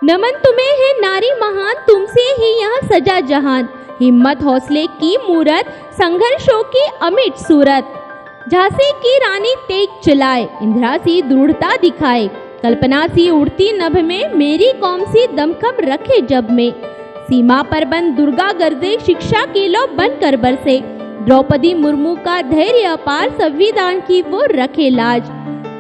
नमन तुम्हें है नारी महान, तुमसे ही यह सजा जहान। हिम्मत हौसले की मूरत, संघर्षों की अमिट सूरत। झांसी की रानी तेग चलाए, इंदिरा सी दृढ़ता दिखाए। कल्पना सी उड़ती नभ में, मेरी कौम सी दमखम रखे जब में। सीमा पर बंद दुर्गा गर्जे, शिक्षा की लो बनकर बरसे। द्रौपदी मुर्मू का धैर्य अपार, संविधान की वो रखे लाज।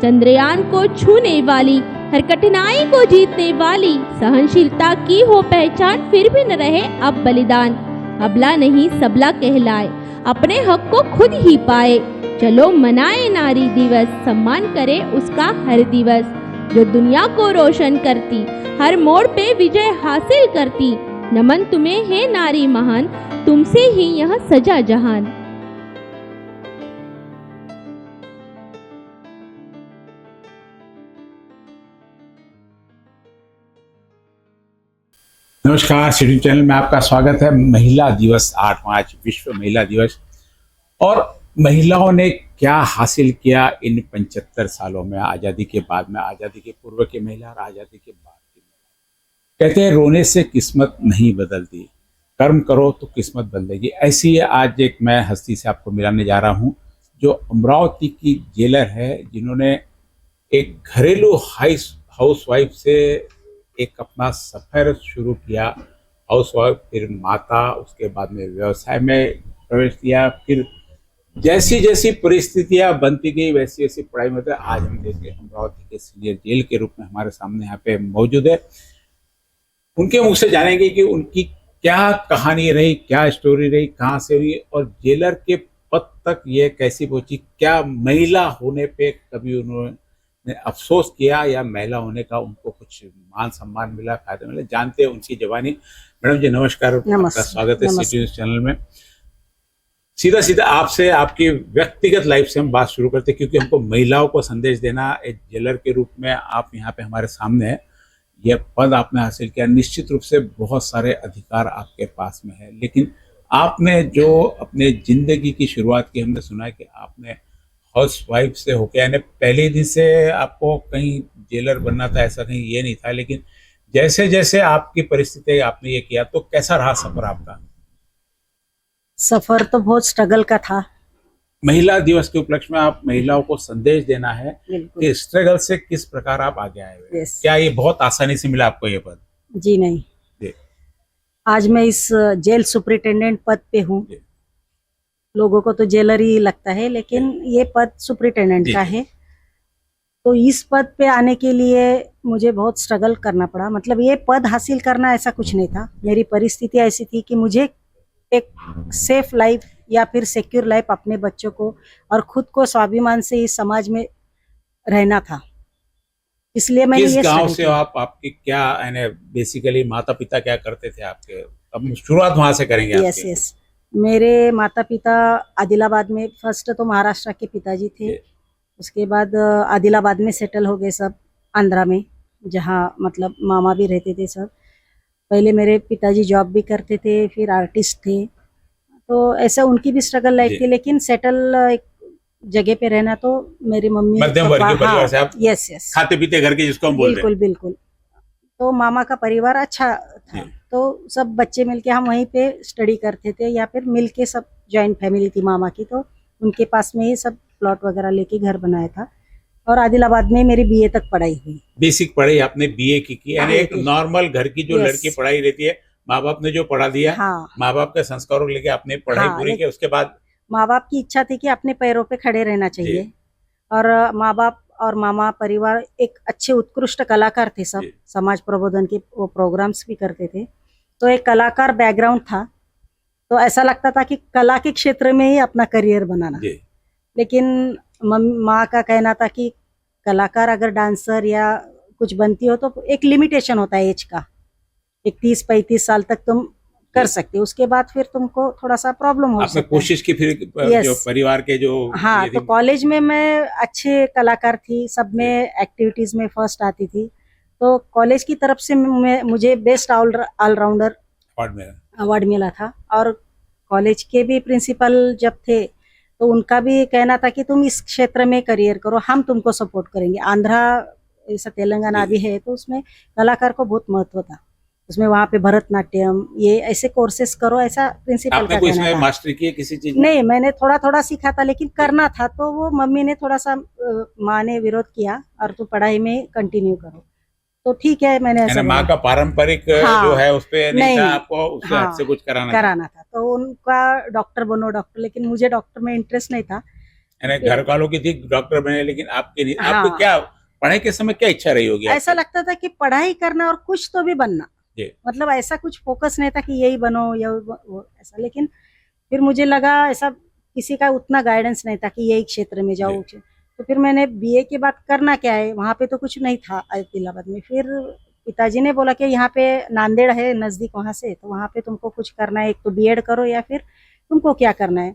चंद्रयान को छूने वाली, हर कठिनाई को जीतने वाली। सहनशीलता की हो पहचान, फिर भी न रहे अब बलिदान। अबला नहीं सबला कहलाए, अपने हक को खुद ही पाए। चलो मनाए नारी दिवस, सम्मान करे उसका हर दिवस। जो दुनिया को रोशन करती, हर मोड़ पे विजय हासिल करती। नमन तुम्हें है नारी महान, तुमसे ही यह सजा जहान। नमस्कार, सिटी चैनल में आपका स्वागत है। महिला दिवस 8 मार्च विश्व महिला दिवस। और महिलाओं ने क्या हासिल किया इन 75 सालों में, आज़ादी के बाद में, आज़ादी के पूर्व की महिला और आज़ादी के बाद की महिला। कहते हैं रोने से किस्मत नहीं बदलती, कर्म करो तो किस्मत बदलेगी। ऐसी ही आज एक मैं हस्ती से आपको मिलाने जा रहा हूँ जो अमरावती की जेलर है, जिन्होंने एक घरेलू हाउसवाइफ से एक अपना सफर शुरू किया। हाउसवाइफ, फिर माता, उसके बाद में व्यवसाय में प्रवेश किया। फिर जैसी जैसी परिस्थितियां बनती गई वैसी वैसी पढ़ाई में। आज हम देखें अमरावती के सीनियर जेल के रूप में हमारे सामने यहाँ पे मौजूद है। उनके मुख से जानेंगे कि उनकी क्या कहानी रही, क्या स्टोरी रही, कहाँ से हुई और जेलर के पद तक ये कैसी पहुंची। क्या महिला होने पे कभी उन्होंने अफसोस किया या महिला होने का उनको कुछ मान सम्मान मिला, फायदा मिला, जानते हैं उनकी जवानी। मैडम जी नमस्कार, आपका स्वागत है सिटी न्यूज़ चैनल में। सीधा सीधा आपसे, आपकी व्यक्तिगत लाइफ से हम बात शुरू करते हैं, क्योंकि हमको महिलाओं को संदेश देना, एक जेलर के रूप में आप यहाँ पे हमारे सामने है। यह पद आपने हासिल किया, निश्चित रूप से बहुत सारे अधिकार आपके पास में है, लेकिन आपने जो अपने जिंदगी की शुरुआत की, हमने सुना है कि आपने हाउस वाइफ से होकर, यानी पहले दिन से आपको कहीं जेलर बनना था ऐसा कहीं ये नहीं था, लेकिन जैसे जैसे आपकी परिस्थिति आपने ये किया, तो कैसा रहा सफर आपका? सफर तो बहुत स्ट्रगल का था। महिला दिवस के उपलक्ष्य में आप महिलाओं को संदेश देना है कि स्ट्रगल से किस प्रकार आप आगे आए हुए। क्या ये बहुत आसानी से मिला आपको ये पद? जी नहीं जी। आज मैं इस जेल सुपरिटेंडेंट पद पे हूँ। लोगों को तो जेलर ही लगता है, लेकिन ये पद सुपरिटेंडेंट का है। तो इस पद पे आने के लिए मुझे बहुत स्ट्रगल करना पड़ा। मतलब ये पद हासिल करना ऐसा कुछ नहीं था। मेरी परिस्थिति ऐसी थी कि मुझे एक सेफ लाइफ या फिर सिक्योर लाइफ अपने बच्चों को और खुद को स्वाभिमान से इस समाज में रहना था। इसलिए मैंने ये गांव से आपके क्या यानी बेसिकली माता पिता क्या करते थे आपके? अब शुरुआत वहां से करेंगे। यस। मेरे माता पिता आदिलाबाद में, फर्स्ट तो महाराष्ट्र के पिताजी थे, उसके बाद आदिलाबाद में सेटल हो गए सब, आंध्रा में, जहाँ मतलब मामा भी रहते थे सब। पहले मेरे पिताजी जॉब भी करते थे, फिर आर्टिस्ट थे, तो ऐसा उनकी भी स्ट्रगल लाइफ थी। लेकिन सेटल एक जगह पे रहना, तो मेरी मम्मी मध्यम वर्ग के परिवार से आप यस खाते पीते घर के जिसको हम बोलते हैं। बिल्कुल। तो मामा का परिवार अच्छा था, तो सब बच्चे मिलके हम वहीं पे स्टडी करते थे, या फिर मिलके सब जॉइंट फैमिली थी मामा की, तो उनके पास में ही सब प्लॉट वगैरह लेके घर बनाया था। और आदिलाबाद में मेरी बीए तक पढ़ाई हुई। बेसिक पढ़ाई आपने बीए की यानी एक नॉर्मल घर की जो लड़की पढ़ाई रहती है, माँ बाप ने जो पढ़ा दिया, माँ बाप के संस्कारों लेके आपने पढ़ाई पूरी की। उसके बाद माँ बाप की इच्छा थी कि अपने पैरों पे खड़े रहना चाहिए, और माँ बाप और मामा परिवार एक अच्छे उत्कृष्ट कलाकार थे सब, समाज प्रबोधन के वो प्रोग्राम्स भी करते थे, तो एक कलाकार बैकग्राउंड था। तो ऐसा लगता था कि कला के क्षेत्र में ही अपना करियर बनाना। लेकिन माँ का कहना था कि कलाकार अगर डांसर या कुछ बनती हो तो एक लिमिटेशन होता है एज का, एक 30-35 साल तक तुम कर सकते हो, उसके बाद फिर तुमको थोड़ा सा प्रॉब्लम हो सकता है। कोशिश की फिर जो परिवार के जो तो कॉलेज में मैं अच्छे कलाकार थी, सब में एक्टिविटीज में फर्स्ट आती थी, तो कॉलेज की तरफ से मुझे बेस्ट ऑलराउंडर अवार्ड मिला था। और कॉलेज के भी प्रिंसिपल जब थे, तो उनका भी कहना था कि तुम इस क्षेत्र में करियर करो, हम तुमको सपोर्ट करेंगे। आंध्रा ऐसा तेलंगाना जी। भी है, तो उसमें कलाकार को बहुत महत्व था। उसमें वहाँ पे भरतनाट्यम ये ऐसे कोर्सेस करो, ऐसा प्रिंसिपल आपने का कोई कहना इसमें था। मास्टरी की है किसी चीज में? नहीं, मैंने थोड़ा-थोड़ा सीखा था, लेकिन करना था, तो वो मम्मी ने थोड़ा-सा माँ ने विरोध किया और तू पढ़ाई में कंटिन्यू करो। तो ठीक है, मैंने यानी ऐसा माँ बोला। का पारंपरिक जो हाँ, है उस पे नहीं था, नहीं, आपको उससे हट से हाँ, कुछ कराना था। कराना था। तो उनका डॉक्टर बनो डॉक्टर, लेकिन मुझे डॉक्टर में इंटरेस्ट नहीं था। यानी फिर घर वालों की थी डॉक्टर बने, लेकिन आपकी नहीं। आपको हाँ, क्या पढ़ाई के समय क्या इच्छा रही होगी ऐसा आपकी? लगता था कि पढ़ाई करना और कुछ तो भी बनना। जी। मतलब ऐसा कुछ फोकस नहीं था कि यही बनो या वो ऐसा। लेकिन फिर मुझे लगा ऐसा किसी का उतना गाइडेंस नहीं था कि यही क्षेत्र में जाओ। जी। तो फिर मैंने बीए के बाद करना क्या है, वहाँ पे तो कुछ नहीं था इलाहाबाद में। फिर पिताजी ने बोला कि यहाँ पे नांदेड़ है नज़दीक वहाँ से, तो वहाँ पे तुमको कुछ करना है, एक तो बीएड करो या फिर तुमको क्या करना है।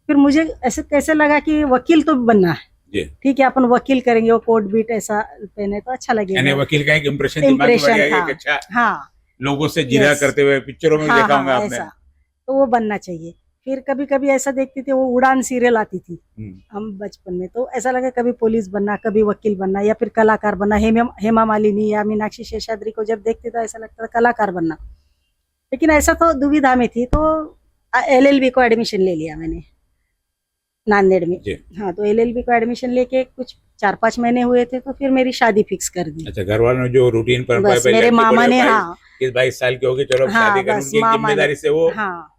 फिर मुझे ऐसे कैसे लगा कि वकील तो बनना है, जी। ठीक है अपन वकील करेंगे, वो कोट बीट ऐसा पहने तो अच्छा यानी लगेगा। वकील का एक इम्प्रेशन दिमाग में बढ़ इम्प्रेशन गया था। कि अच्छा हाँ, लोगों से जिला यस, करते हुए पिक्चरों में भी हाँ देखा होगा हाँ आपने। ऐसा, तो वो बनना चाहिए। फिर कभी कभी ऐसा देखती थी, वो उड़ान सीरियल आती थी हम्म। हम बचपन में, तो ऐसा लगा कभी पुलिस बनना, कभी वकील बनना या फिर कलाकार बनना। हेमा मालिनी या मीनाक्षी शेषाद्री को जब देखते तो ऐसा लगता था कलाकार बनना। लेकिन ऐसा तो दुविधा में थी, तो एलएलबी को एडमिशन ले लिया मैंने नांदेड़ में। जी। हाँ, तो एलएलबी को एडमिशन लेके कुछ 4-5 महीने हुए थे, तो फिर मेरी शादी फिक्स कर दी। अच्छा, घर वालों ने जो रूटीन पर बस मेरे मामा ने, हाँ 22 साल की होगी, चलो अब हाँ, शादी कर, बस उनकी एक मामा ने, जिम्मेदारी से वो। हाँ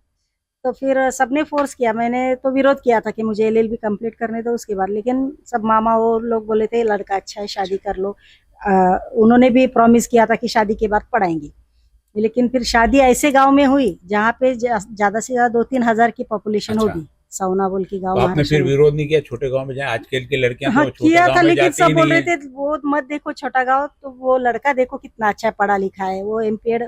तो फिर सबने फोर्स किया। मैंने तो विरोध किया था कि मुझे एलएलबी कंप्लीट करने दो उसके बाद, लेकिन सब मामा वो लोग बोले थे लड़का अच्छा है, शादी कर लो। उन्होंने भी प्रॉमिस किया था कि शादी के बाद पढ़ाएंगे। लेकिन फिर शादी ऐसे गांव में हुई जहाँ पे ज्यादा से ज्यादा 2-3 हजार की पॉपुलेशन अच्छा। होगी। सौना बोल की गांव तो आपने महाराष्ट्र फिर में। विरोध नहीं किया छोटे गांव में, जहाँ आजकल की लड़कियां हाँ तो छोटे किया था, गांव में लेकिन जाती सब ही बोल नहीं रहे है। थे वो मत देखो छोटा गांव, तो वो लड़का देखो कितना अच्छा पढ़ा लिखा है, वो एमपीएड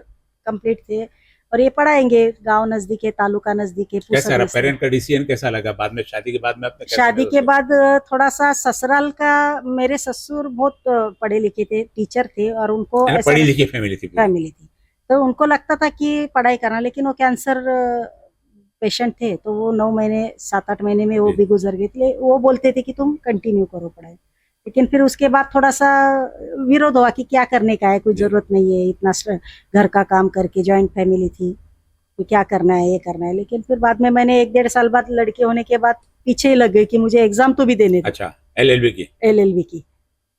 कंप्लीट थे और ये पढ़ाएंगे, गांव नजदीक है, तालुका नजदीक है। कैसा रहा पूसा पेरेंट का डिसीजन, कैसा लगा बाद में शादी के बाद में आपने कैसे शादी के negotiate बाद थोड़ा सा ससुराल का, मेरे ससुर बहुत पढ़े लिखे थे, टीचर थे और उनको किया? ऐसा पढ़ी लिखी फैमिली थी पूरी। फैमिली थी, तो उनको लगता था कि पढ़ाई करना, लेकिन वो कैंसर पेशेंट थे, तो वो 9 महीने 7-8 महीने में वो जी। भी गुजर गए थे। वो बोलते थे कि तुम कंटिन्यू करो पढ़ाई, लेकिन फिर उसके बाद थोड़ा सा विरोध हुआ कि क्या करने का है, कोई जी। जरूरत नहीं है इतना घर का काम करके, जॉइंट फैमिली थी तो क्या करना है, ये करना है। लेकिन फिर बाद में मैंने 1-1.5 साल बाद लड़के होने के बाद पीछे ही लग गई कि मुझे एग्जाम तो भी देने थे अच्छा, एलएलबी की। एलएलबी की।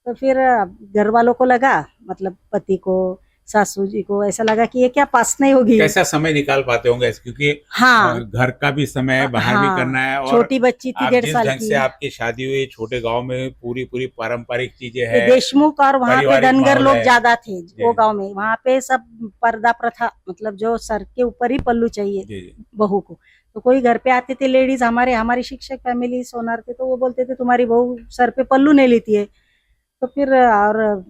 तो फिर घर वालों को लगा, मतलब पति को, सासू जी को ऐसा लगा कि ये क्या पास नहीं होगी। कैसा समय निकाल पाते होंगे, क्योंकि हाँ घर का भी समय है, बाहर भी हाँ, करना है, और छोटी बच्ची थी आप 1.5 जिस साल ढंग की। से आपकी शादी हुई छोटे गांव में, पूरी पूरी पारंपरिक चीजें ये हैं, देशमुख और वहाँ पे पारिवारिक धनगर माहौल लोग है। ज्यादा थे जी। वो गांव में। वहाँ पे सब पर्दा प्रथा, मतलब जो सर के ऊपर ही पल्लू चाहिए जी जी। बहू को। तो कोई घर पे आते थे लेडीज, हमारी शिक्षक फैमिली सोनार थे, तो वो बोलते थे तुम्हारी बहू सर पे पल्लू नहीं लेती है, तो फिर और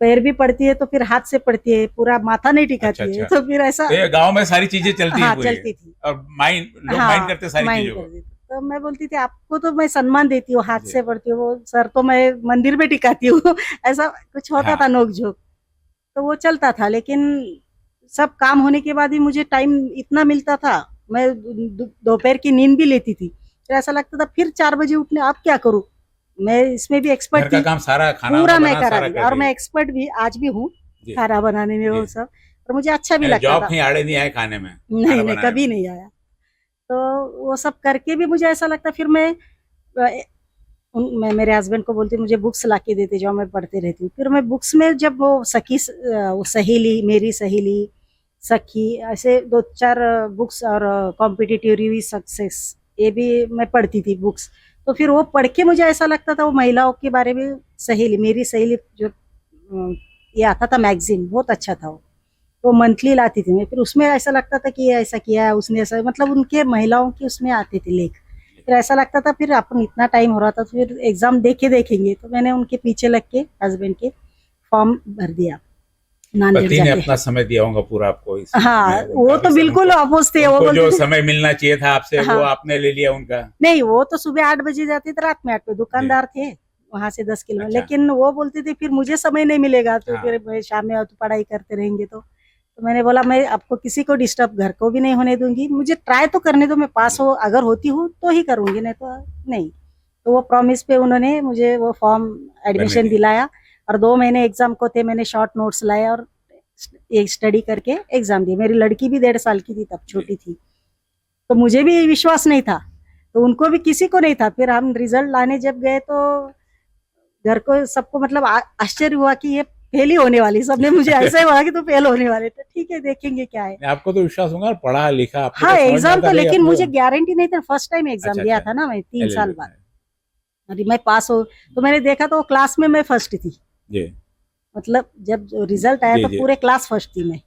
पैर भी पड़ती है तो फिर हाथ से पड़ती है, पूरा माथा नहीं टिकाती अच्छा है। अच्छा। तो फिर ऐसा तो ये गांव में सारी चीजें चलती हाँ हैं पूरी, चलती थी। और लोग हाँ, माइंड करते सारी माइंड चीजों कर को। देती। तो मैं बोलती थी आपको तो मैं सम्मान देती हूँ, हाथ जी। से पड़ती हूँ, वो सर तो मैं मंदिर में टिकाती हूँ। ऐसा कुछ होता हाँ। था नोक झोंक, तो वो चलता था। लेकिन सब काम होने के बाद भी मुझे टाइम इतना मिलता था, मैं दोपहर की नींद भी लेती थी। फिर ऐसा लगता था फिर 4 बजे उठने, अब क्या करूँ। मैं इसमें भी घर एक्सपर्ट का थी, काम सारा, खाना पूरा वाना मैं बना करा सारा दी, कर और दी। मैं एक्सपर्ट भी आज भी हूँ जी। खाना बनाने में, वो जी। सब। और मुझे अच्छा भी यानी लगता जॉब था। कहीं आड़े नहीं आए खाने में, नहीं खाना नहीं, बनाने कभी में। नहीं आया। तो वो सब करके भी मुझे ऐसा लगता, फिर मैं मेरे हस्बैंड को बोलती मुझे बुक्स ला के देते जाओ, मैं पढ़ते रहती हूँ। फिर मैं बुक्स में जब वो वो सहेली, मेरी सहेली, सखी, ऐसे 2-4 बुक्स, और कॉम्पिटिटिव रिव्यू सक्सेस, ये भी मैं पढ़ती थी बुक्स। तो फिर वो पढ़ के मुझे ऐसा लगता था, वो महिलाओं के बारे में, सहेली, मेरी सहेली जो ये आता था मैगजीन, बहुत अच्छा था वो मंथली लाती थी मैं। फिर उसमें ऐसा लगता था कि ये ऐसा किया है उसने, ऐसा, मतलब उनके महिलाओं की उसमें आते थे लेख। फिर ऐसा लगता था फिर अपन इतना टाइम हो रहा था, तो फिर एग्जाम देखेंगे, तो मैंने उनके पीछे लग के हस्बैंड के फॉर्म भर दिया नांदेड़ पति ने जाके। अपना समय दिया होगा पूरा आपको इस हाँ, में, वो तो बिल्कुल अपोज थे। वो उनको जो बोलते थे समय मिलना चाहिए था आपसे, वो हाँ, आपने ले लिया उनका। नहीं वो तो सुबह 8 बजे जाते थे, रात में 8 बजे, दुकानदार थे वहां से 10 किलोमीटर। अच्छा। लेकिन वो बोलते थे फिर मुझे समय नहीं मिलेगा, तो हाँ। फिर मैं शाम में तो पढ़ाई करते रहेंगे। तो मैंने बोला मैं आपको किसी को डिस्टर्ब, घर को भी नहीं होने दूंगी, मुझे ट्राई तो करने दो, मैं पास हो, अगर होती हूँ तो ही करूंगी, नहीं तो नहीं। तो वो प्रॉमिस पे उन्होंने मुझे वो फॉर्म एडमिशन दिया। दिलाया, और 2 महीने एग्जाम को थे, मैंने शॉर्ट नोट्स लाए और एक स्टडी करके एग्जाम दिए। मेरी लड़की भी 1.5 साल की थी तब, छोटी थी, तो मुझे भी विश्वास नहीं था, तो उनको भी किसी को नहीं था। फिर हम रिजल्ट लाने जब गए तो घर को सबको मतलब आश्चर्य हुआ कि ये फेल ही होने वाली। सबने मुझे ऐसे हुआ कि तो फेल होने वाले, तो ठीक है देखेंगे क्या है। आपको तो विश्वास होगा, पढ़ा लिखा आपको हाँ तो समझ एग्जाम में आता तो, नहीं लेकिन आपको। मुझे गारंटी नहीं था। फर्स्ट टाइम एग्जाम अच्छा, दिया अच्छा। था ना मैं 3 साल LLB बाद। अरे मैं पास हो तो मैंने देखा तो क्लास में मैं फर्स्ट थी। जी मतलब जब रिजल्ट आया जी, तो जी। पूरे क्लास फर्स्ट थी मैं।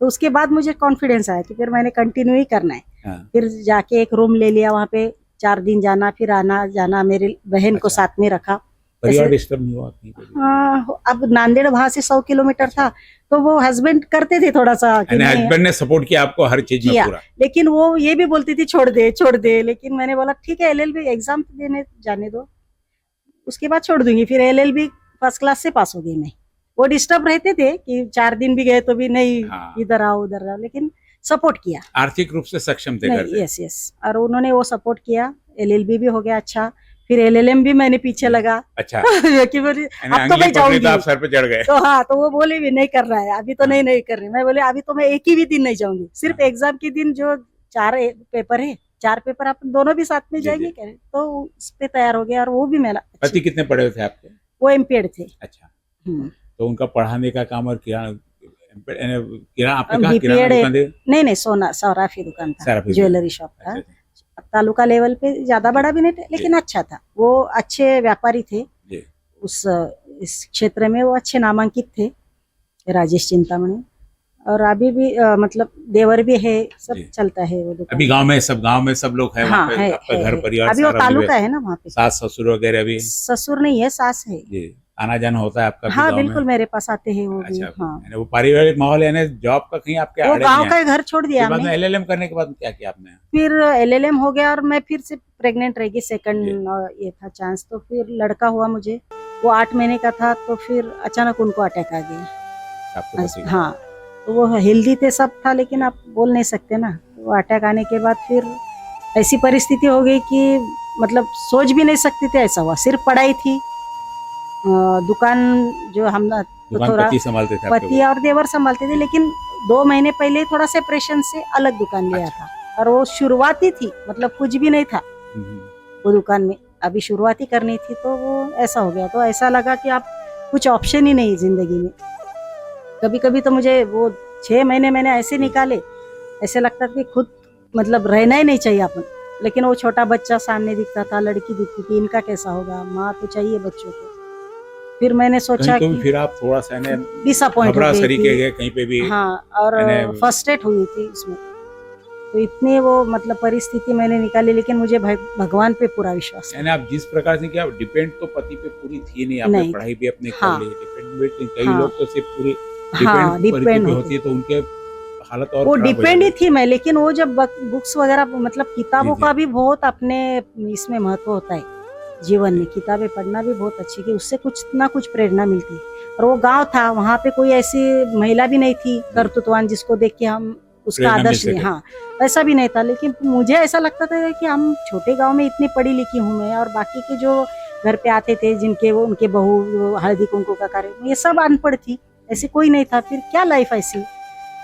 तो उसके बाद मुझे कॉन्फिडेंस आया कि फिर मैंने कंटिन्यू ही करना है। हाँ, फिर जाके एक रूम ले लिया, वहाँ पे 4 दिन जाना, फिर आना जाना। मेरी बहन को अच्छा। साथ में रखा। परिवार ऐसे- डिस्टर्ब नहीं हुआ कहीं पे भी? हाँ, अब नांदेड़ वहां से 100 किलोमीटर अच्छा। था, तो वो हस्बैंड करते थे थोड़ा सा कि यानी नहीं, हस्बैंड ने सपोर्ट किया आपको हर चीज में किया। पूरा? लेकिन वो ये भी बोलती थी छोड़ दे छोड़ दे, लेकिन मैंने बोला ठीक है LLB एग्जाम देने जाने दो, उसके बाद छोड़ दूंगी। फिर LLB फर्स्ट क्लास से पास हो गई मैं। वो डिस्टर्ब रहते थे कि 4 दिन भी गए तो भी नहीं, हाँ। इधर आओ उधर आओ, लेकिन सपोर्ट किया। आर्थिक रूप से सक्षम थे घर नहीं, से? यस, और उन्होंने वो सपोर्ट किया। LLB भी हो गया अच्छा, फिर LLM भी मैंने पीछे लगा अच्छा। कि बोली यानी अब तो अंगली मैं पकड़ी जाऊंगी। तो आप सर पे चढ़ गए? तो हाँ, तो वो बोले भी नहीं कर रहा है अभी तो, नहीं कर रही। मैं बोले अभी तो मैं एक ही भी दिन नहीं जाऊंगी, सिर्फ हाँ। एग्जाम के दिन जो 4 पेपर है, 4 पेपर आप दोनों भी साथ में जी, जाएंगे जी। कह रहे। तो उस पे तैयार हो गया, और वो भी मेरा पति कितने पढ़े हुए थे आपके? वो एमपीएड थे। अच्छा, हम्म। तो उनका पढ़ाने का काम और किराना आपने कहा BPED किराना दुकान दे? नहीं सोना सराफी दुकान था, सराफी ज्वेलरी शॉप था। अच्छा, अच्छा, तालुका लेवल पे ज्यादा बड़ा भी नहीं था, लेकिन अच्छा था। वो अच्छे व्यापारी थे जी। उस इस क्षेत्र में, वो अच्छे नामांकित थे, राजेश चिंतामणि। और अभी भी मतलब देवर भी है, सब जी। चलता है वो दुकान। अभी गांव में सब लोग हैं हाँ वहाँ पे? है, आपका है, घर है। परिवार अभी वो सारा भी तालुका है? है ना वहाँ पे। सास ससुर वगैरह भी? ससुर नहीं है, सास है। जी, आना जाना होता है आपका भी हाँ गाँव में? बिल्कुल, मेरे पास आते हैं वो भी। अच्छा, हाँ, यानी वो पारिवारिक माहौल है, जॉब का कहीं आपके वो आड़े गांव नहीं का है? घर छोड़ दिया फिर बाद में हमने। LLM करने के बाद में क्या किया आपने? फिर LLM हो गया, और मैं फिर से प्रेग्नेंट रह गई। सेकंड ये था चांस, तो फिर लड़का हुआ मुझे। वो 8 महीने का था, तो फिर अचानक उनको अटैक आ गया। आपके पति का? हाँ, तो वो हेल्दी थे, सब था, लेकिन आप बोल नहीं सकते ना। तो वो अटैक आने के बाद फिर ऐसी परिस्थिति हो गई कि मतलब सोच भी नहीं सकते थे ऐसा हुआ। सिर्फ पढ़ाई थी, दुकान जो हम तो दुकान थोड़ा पति संभालते थे आपके? पति और देवर संभालते थे, लेकिन 2 महीने पहले थोड़ा सेपरेशन से अलग दुकान लिया अच्छा। था। और वो शुरुआती थी, मतलब कुछ भी नहीं था हम्म, वो दुकान में, अभी शुरुआती करनी थी, तो वो ऐसा हो गया। तो ऐसा लगा कि आप कुछ ऑप्शन ही नहीं जिंदगी में। कभी कभी तो मुझे वो 6 महीने मैंने ऐसे निकाले, ऐसे लगता था कि खुद मतलब रहना ही नहीं चाहिए अपन। लेकिन वो छोटा बच्चा सामने दिखता था, लड़की दिखती थी, इनका कैसा होगा, माँ तो चाहिए बच्चों को। फिर मैंने सोचा कहीं तो कि फिर आप थोड़ा सा डिसअपॉइंट हो घबरा गई सरीके थी। गए कहीं पे भी? हाँ, और मैंने- फर्स्टेट हुई थी इसमें। तो इतनी वो मतलब परिस्थिति मैंने निकाली, लेकिन मुझे भगवान पे पूरा विश्वास है। यानी आप जिस प्रकार से क्या डिपेंड तो पति पे पूरी थी नहीं, आपने नहीं। पढ़ाई भी अपने हाँ। कर ली, डिपेंड कई हाँ। लोग तो सिर्फ पूरी हाँ, डिपेंड डिपेंड पे होती होती है, तो उनके हालत और वो खराब हो डिपेंड ही जाती थी मैं। लेकिन वो जब बुक्स वगैरह मतलब किताबों जी, का भी बहुत अपने इसमें महत्व होता है जीवन में। किताबें पढ़ना भी बहुत अच्छी, कि उससे कुछ ना कुछ प्रेरणा मिलती है। और वो गांव था, वहाँ पे कोई ऐसी महिला भी नहीं थी कर्तृत्ववान जिसको देख के हम उसका प्रेरणा मिल आदर्श लें। सके। हाँ, ऐसा भी नहीं था। लेकिन मुझे ऐसा लगता था कि हम छोटे गांव में इतनी पढ़ी लिखी हूँ मैं, और बाकी के जो घर पे आते थे जिनके वो उनके बहू वो हल्दी कुंकू का कार्यक्रम, ये सब अनपढ़ थी, ऐसे कोई नहीं था। फिर क्या लाइफ ऐसी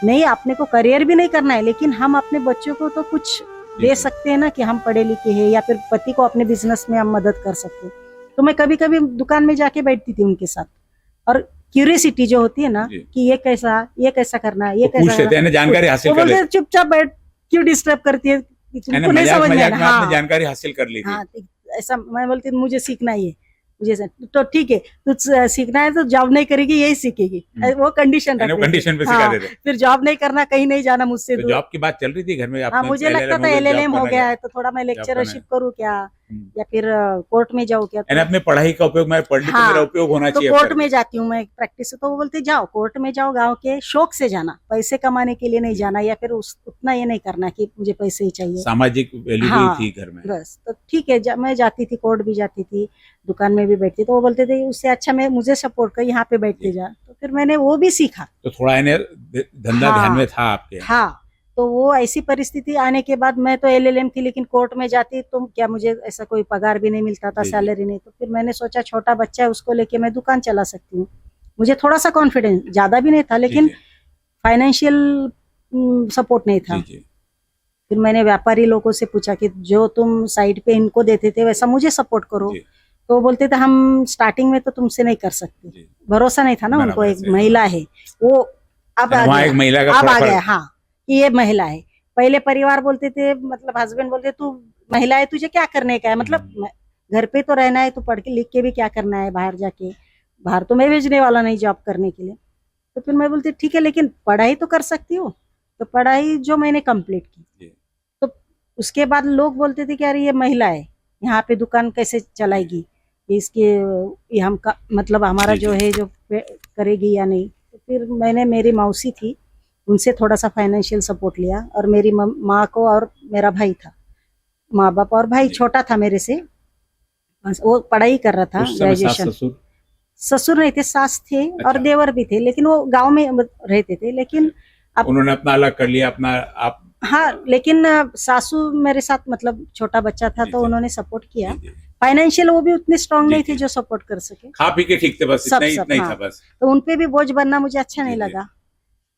नहीं, अपने को करियर भी नहीं करना है, लेकिन हम अपने बच्चों को तो कुछ दे सकते हैं ना, कि हम पढ़े लिखे हैं, या फिर पति को अपने बिजनेस में हम मदद कर सकते हैं। तो मैं कभी कभी दुकान में जाके बैठती थी उनके साथ, और क्यूरियोसिटी जो होती है ना, जी। कि ये कैसा करना है, ये तो पूछ कैसा लेते हैं, जानकारी हासिल वो कर बोलते लेते हैं, चुपचाप बैठ, क्यों डिस्टर्ब करती है, तुमको नहीं मजाक समझ में मजाक आना। में आपने हाँ, जानकारी हासिल कर ली थी? हाँ, ऐसा मैं बोलती हूँ, मुझे सीखना ही है, तो ठीक है, तू सीखना है तो जॉब नहीं करेगी, यही सीखेगी। वो कंडीशन यानी वो कंडीशन पे सिखाते थे? फिर जॉब नहीं करना, कहीं नहीं जाना मुझसे तो दूर। जॉब की बात चल रही थी घर में? हाँ, आपने मुझे लगता था LLM हो गया है, तो थोड़ा मैं लेक्चरशिप करूँ क्या, या फिर कोर्ट में जाऊँ क्या। यानी अपने पढ़ाई का उपयोग, मैं पढ़ ली तो हाँ, मेरा उपयोग होना तो चाहिए। कोर्ट में जाती हूँ मैं प्रैक्टिस से, तो वो बोलते जाओ कोर्ट में जाओ, गांव के शौक से जाना, पैसे कमाने के लिए नहीं जाना, या फिर उतना ये नहीं करना कि मुझे पैसे ही चाहिए। सामाजिक वैल्यू हाँ, थी घर में। बस, तो ठीक है, मैं जाती थी, कोर्ट भी जाती थी, दुकान में भी बैठती, तो वो बोलते थे उससे अच्छा मैं मुझे सपोर्ट कर, यहाँ पे बैठते जा। तो फिर मैंने वो भी सीखा। तो थोड़ा धंधा ध्यान में था आपके? हाँ, तो वो ऐसी परिस्थिति आने के बाद मैं तो LLM थी, लेकिन कोर्ट में जाती तो क्या मुझे ऐसा कोई पगार भी नहीं मिलता था, जी, सैलरी नहीं। तो फिर मैंने सोचा छोटा बच्चा है, उसको लेके मैं दुकान चला सकती हूँ। मुझे थोड़ा सा कॉन्फिडेंस, ज्यादा भी नहीं था, लेकिन जी, फाइनेंशियल सपोर्ट नहीं था। जी, जी, फिर मैंने व्यापारी लोगों से पूछा कि जो तुम साइड पे इनको देते थे वैसा मुझे सपोर्ट करो। जी, तो वो बोलते थे हम स्टार्टिंग में तो तुमसे नहीं कर सकते। जी। भरोसा नहीं था ना उनको, बराबर एक से, महिला है वो। अब आ वहाँ गया, एक महिला का अब आ प्रॉपर गया, हाँ कि ये महिला है। पहले परिवार बोलते थे, मतलब हस्बैंड बोलते तू महिला है, तुझे क्या करने का है, मतलब घर पे तो रहना है, तो पढ़ के लिख के भी क्या करना है बाहर जाके, बाहर तो मैं भेजने वाला नहीं जॉब करने के लिए। तो फिर मैं बोलती ठीक है, लेकिन पढ़ाई तो कर सकती हूँ। तो पढ़ाई जो मैंने कंप्लीट की, जी, तो उसके बाद लोग बोलते थे कि अरे ये महिला है, यहाँ पे दुकान कैसे चलाएगी, इसके ये हम का मतलब हमारा जी, जो जी। है जो करेगी या नहीं। तो फिर मैंने, मेरी मौसी थी, उनसे थोड़ा सा फाइनेंशियल सपोर्ट लिया, और मेरी माँ को, और मेरा भाई था, माँ बाप, और भाई जी। छोटा था मेरे से, वो पढ़ाई कर रहा था, उस समय सास ग्रेजुएशन। ससुर, ससुर नहीं थे, सास थे और अच्छा। देवर भी थे, लेकिन वो गांव में रहते थे। लेकिन अब उन्होंने अपना अलग कर लिया अपना, आप हाँ, लेकिन सासू मेरे साथ, मतलब छोटा बच्चा था जी, तो जी, उन्होंने सपोर्ट किया। जी, जी, फाइनेंशियल वो भी उतने स्ट्रांग जी, नहीं थे जी। जो सपोर्ट कर सके। खा पी के ठीक थे, बस सब इतना सब ही हाँ, था बस। तो उनपे भी बोझ बनना मुझे अच्छा जी, नहीं जी। लगा।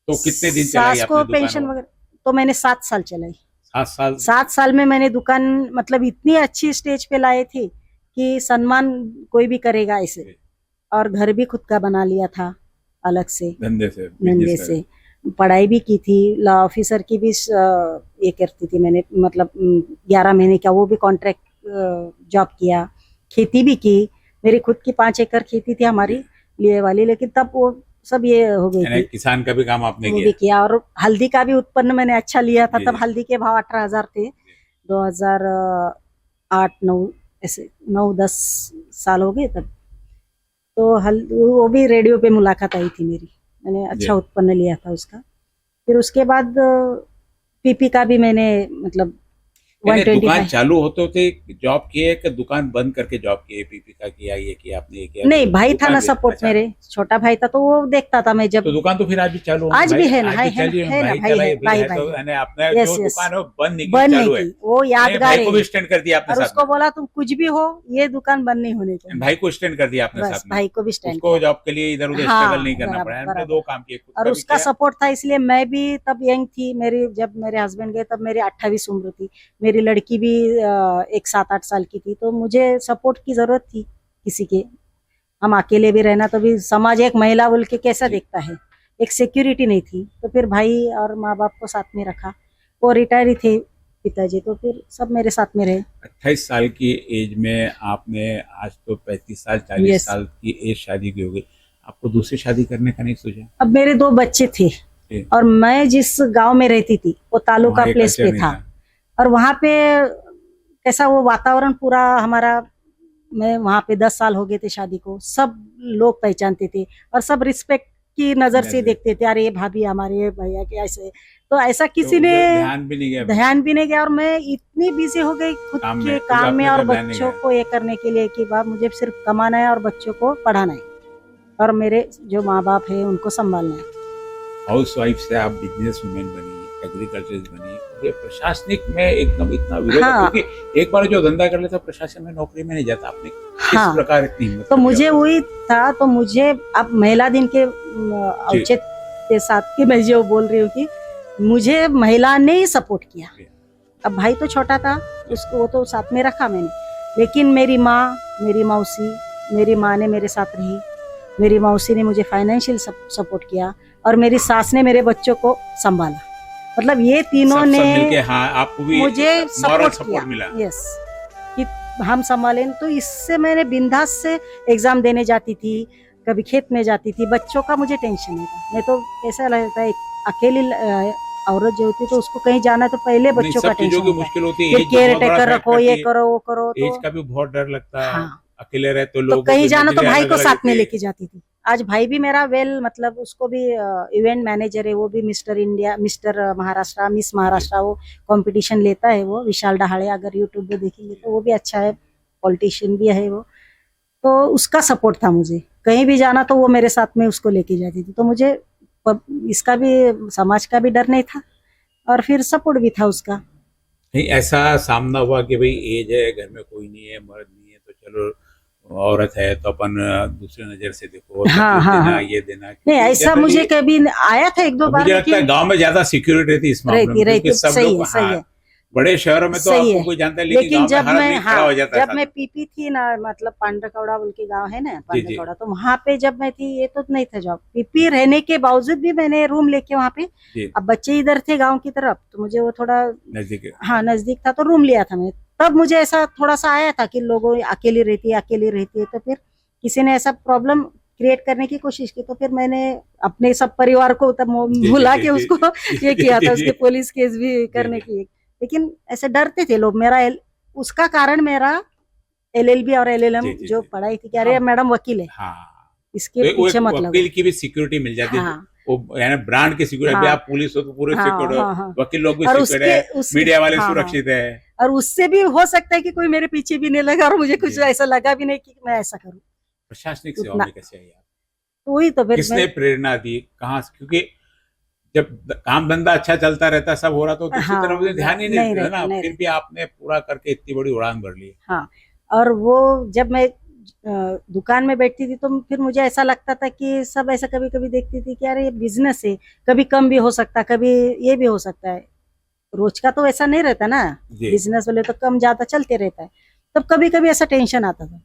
तो कितने दिन चलाई सास आपने को दुकान पेंशन वो? वगैरह, तो मैंने 7 साल चलाई। 7 साल? 7 साल में मैंने दुकान, मतलब इतनी अच्छी स्टेज पे लाए थे कि सम्मान कोई भी करेगा ऐसे। जी। और घर भी खुद का बना लिया था अलग से, धंधे से, धंधे बिजनेस से। पढ़ाई भी की थी, लॉ ऑफिसर की भी ये करती थी मैंने, मतलब 11 महीने का वो भी कॉन्ट्रैक्ट जॉब किया। खेती भी की, मेरी खुद की 5 एकड़ खेती थी हमारी लिए वाली, लेकिन तब वो सब ये हो गई यानी थी। किसान का भी काम आपने वो भी किया? किया, और हल्दी का भी उत्पन्न मैंने अच्छा लिया था। जी, तब जी। हल्दी के भाव 18,000 थे, 2008-9, ऐसे 9-10 साल हो गए तब। तो वो भी रेडियो पे मुलाकात आई थी मेरी, मैंने जी। अच्छा उत्पन्न लिया था उसका। फिर उसके बाद पीपी का भी मैंने, मतलब यानी दुकान 125। चालू होते होते जॉब किए कि दुकान बंद करके जॉब किए, पीपी का किया, ये किया आपने, ये किया? नहीं, भाई था दुकान ना भी? सपोर्ट, अच्छा। मेरे छोटा भाई था तो वो देखता था मैं जब। तो दुकान तो फिर आज भी चालू होगी? आज भी है ना, आज है भी ना, चलिए, है ना, भाई भाई चलाइए, है, भी भाई है भाई तो है। यानी आपने यस जो यस, दुकान है वो बंद नहीं की, बंद नहीं चालू है। की, वो नहीं, यादगार भाई है को भी ये। स्टैंड कर दिया आपने और साथ उसको में? बोला तुम कुछ भी हो, ये दुकान बंद नहीं होने चाहिए। भाई को स्टैंड कर दिया आपने बस साथ में? भाई को भी स्टैंड उसको किया। जॉब के लिए इधर उधर हाँ, स्ट्रगल नहीं करना बराबर पड़ा, हमने बराबर। 2 काम किए, खुद और का भी उसका किया। सपोर्ट था, इसलिए मैं भी तब यंग थी। मेरी, जब मेरे हस्बैंड गए तब मेरी 28 उम्र थी, मेरी लड़की भी एक 7-8 साल की थी। तो मुझे सपोर्ट की जरूरत थी किसी के। हम अकेले भी रहना, तो भी समाज एक महिला बोल के कैसा जी। देखता है, एक सिक्योरिटी नहीं थी। तो फिर भाई और माँ बाप को साथ में रखा, वो रिटायर ही थे पिताजी, तो फिर सब मेरे साथ में रहे। 28 साल की एज में आपने, आज तो 35 साल 40 Yes. साल की एज शादी की हो गई, आपको दूसरी शादी करने का नहीं सोचा? अब मेरे 2 बच्चे थे, जी। और मैं जिस गांव में रहती थी वो तालुका वहाँ ये प्लेस कल्चर पे नहीं था, और वहाँ पे कैसा वो वातावरण पूरा हमारा। मैं वहाँ पे 10 साल हो गए थे शादी को, सब लोग पहचानते थे और सब रिस्पेक्ट की नजर से नजर। देखते थे, अरे ये भाभी हमारे, ये भैया के ऐसे। तो ऐसा किसी तो ने ध्यान भी नहीं गया? ध्यान भी नहीं गया, और मैं इतनी बिजी हो गई खुद काम के में, तो काम में आपने और तो ध्यान नहीं बच्चों गया। को ये करने के लिए कि बाप मुझे सिर्फ कमाना है और बच्चों को पढ़ाना है, और मेरे जो माँ बाप है उनको संभालना है। हाउस वाइफ से आप बिजनेस वुमेन बनी, एग्रीकल्चर बनी, ये प्रशासनिक में एकदम इतना विरोध है, हाँ। क्योंकि एक बार जो धंधा कर लेता प्रशासन में नौकरी में नहीं जाता। आपने किस हाँ। प्रकार इतनी हिम्मत तो कर मुझे लिया? वही था, तो मुझे अब महिला दिन के औचित्य के साथ कि मैं जो बोल रही हूँ कि मुझे महिला ने ही सपोर्ट किया। अब भाई तो छोटा था, उसको वो तो साथ में रखा मैंने, लेकिन मेरी माँ, मेरी मौसी, मेरी माँ ने मेरे साथ रही, मेरी मौसी ने मुझे फाइनेंशियल सपोर्ट किया, और मेरी सास ने मेरे बच्चों को संभाला। मतलब ये तीनों सब ने मिलके, हाँ, आपको भी मुझे मॉरल सपोर्ट सपोर्ट मिला। किया। यस, कि हम संभालें। तो इससे मैंने बिंदास से एग्जाम देने जाती थी, कभी खेत में जाती थी, बच्चों का मुझे टेंशन नहीं था। नहीं तो ऐसा लगता है अकेली औरत जो होती है तो उसको कहीं जाना है तो पहले नहीं, बच्चों सब का चीजों टेंशन की होता है, मुश्किल होती है, फिर एज केयर बहुत बड़ा टेकर फैक्ट रखो, ये करती है। करो वो करो। एज तो का भी बहुत डर लगता है। हाँ, अकेले रहते तो तो लोग कहीं जाना तो भाई को अलग-अलग साथ में होती है। लेके जाती थी। आज भाई भी मेरा मतलब उसको भी इवेंट मैनेजर है, वो भी mister India, mister Maharashtra, miss Maharashtra, वो कंपटीशन लेता है। वो विशाल डहाड़े, अगर यूट्यूब पे देखेंगे तो वो भी अच्छा है, पॉलिटिशियन भी है वो। तो उसका सपोर्ट था मुझे, कहीं भी जाना तो वो मेरे साथ में उसको लेके जाती थी। तो मुझे इसका भी, समाज का भी डर नहीं था, और फिर सपोर्ट भी था उसका। नहीं ऐसा सामना हुआ कि भाई एज है, घर में कोई नहीं है, मर्द नहीं है, तो चलो औरत है तो अपन दूसरे नजर से देखो, हाँ, तकलीफ हाँ, देना, हाँ। ये देना। नहीं, ऐसा जनरली मुझे कभी आया था एक दो बार, मुझे लगता है लेकिन गांव में ज्यादा सिक्योरिटी रहती है इस मामले में, रहती क्योंकि रहती सब सही लोग, है, सही हाँ, है, बड़े शहरों में तो सही आपको है। कोई जानता है, लेकिन लेकिन गांव में जब हर मैं, आदमी खड़ा हो जाता है जब साथ मैं में। पीपी थी ना, मतलब पांडरकौड़ा बोल के गांव है ना, जी। पांडरकौड़ा, तो वहां पे जब मैं थी, ये तो नहीं था जॉब, पीपी रहने के बावजूद भी मैंने रूम लेके वहां पे, जी, अब बच्चे इधर थे गांव की तरफ, तो मुझे वो थोड़ा, नजदीक है। हाँ, नजदीक था, तो रूम लिया था मैंने। तब मुझे ऐसा थोड़ा सा आया था कि लोगों अकेली रहती है, तो फिर किसी ने ऐसा प्रॉब्लम क्रिएट करने की कोशिश की, तो फिर मैंने अपने सब परिवार को तब जी, बुला जी, के जी, उसको जी, ये किया जी, था, जी, उसके पुलिस केस भी करने जी। की। लेकिन ऐसे डरते थे लोग, उसका कारण मेरा एलएलबी और एलएलएम जी, जो जी। पढ़ाई थी कि हाँ, अरे मैडम वकील है, हाँ। इसके तो वो एक पीछे मत लगो। वकील की भी सिक्योरिटी मिल जाती है, हाँ, वो यानी ब्रांड की सिक्योरिटी। अभी हाँ, आप पुलिस हो तो पूरे हाँ, सिक्योर्ड हो, हाँ, हाँ। वकील लोग भी और सिक्योर्ड है, उसके मीडिया वाले हाँ, हाँ, सुरक्षित है। और उससे भी हो सकता है कि कोई मेरे पीछे भी नहीं लगा, और मुझे कुछ जी। ऐसा लगा भी नहीं कि मैं ऐसा करूं। प्रशासनिक सेवा उतना में कैसे आई आप? तो वही तो फिर किसने प्रेरणा दी, कहाँ से? क्योंकि जब काम धंधा अच्छा चलता रहता, सब हो रहा, तो दूसरी हाँ, तरफ ध्यान ही नहीं नहीं देता रहता, ना। नहीं फिर भी आपने पूरा करके इतनी बड़ी उड़ान भर ली। हाँ, और वो जब मैं दुकान में बैठती थी, तो फिर मुझे ऐसा लगता था कि सब ऐसा कभी कभी देखती थी कि यार ये बिजनेस है, कभी कम भी हो सकता, कभी ये भी हो सकता है, रोज का तो ऐसा नहीं रहता ना, जी। बिजनेस वाले तो कम ज्यादा चलते रहता है। तब कभी कभी ऐसा टेंशन आता था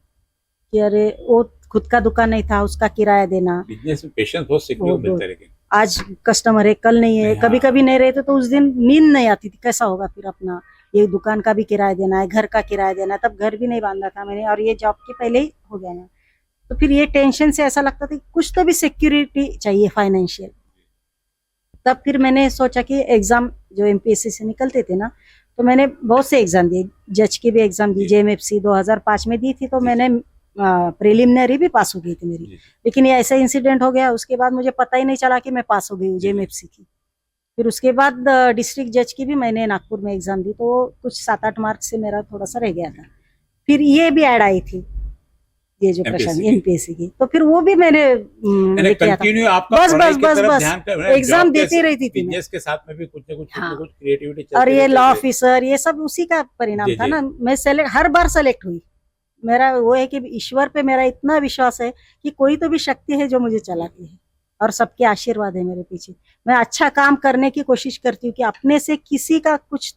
कि अरे वो खुद का दुकान नहीं था, उसका किराया देना, बिजनेस में पेशेंस बहुत सीखने को मिलता है, लेकिन आज कस्टमर है कल नहीं है, नहीं, कभी हाँ। कभी नहीं रहते तो उस दिन नींद नहीं आती थी, कैसा होगा फिर अपना ये दुकान का भी किराया देना है, घर का किराया देना है, तब घर भी नहीं बांधा था मैंने, और ये जॉब के पहले ही हो गया ना, तो फिर ये टेंशन से ऐसा लगता था कि कुछ तो भी सिक्योरिटी चाहिए फाइनेंशियल। तब फिर मैंने सोचा कि एग्जाम जो एमपीएससी से निकलते थे ना, तो मैंने बहुत से एग्जाम दिए, जज की भी एग्जाम दी, जेएमएफसी 2005 में दी थी, तो मैंने प्रिलिमिनरी भी पास हो गई थी मेरी। लेकिन ये ऐसा इंसिडेंट हो गया, उसके बाद मुझे पता ही नहीं चला कि मैं पास हो गई हूँ जेएमएफसी की। फिर उसके बाद डिस्ट्रिक्ट जज की भी मैंने नागपुर में एग्जाम दी, तो कुछ 7-8 मार्क से मेरा थोड़ा सा रह गया था। फिर ये भी ऐड आई थी, ये जो प्रशासन एमपीएससी की, तो फिर वो भी मैंने किया था। कंटिन्यू आपका बस पढ़ाई बस की बस तरफ बस ध्यान कर, एग्जाम देती रहती थी मैं। बिजनेस के साथ में भी कुछ न कुछ हाँ। क्रिएटिविटी और ये लॉ रहती है। ऑफिसर, ये सब उसी का परिणाम जी, था जी। ना। मैं हर बार सेलेक्ट हुई। मेरा वो है कि ईश्वर पे मेरा इतना विश्वास है कि कोई तो भी शक्ति है जो मुझे चलाती है, और सबके आशीर्वाद है मेरे पीछे। मैं अच्छा काम करने की कोशिश करती हूँ कि अपने से किसी का कुछ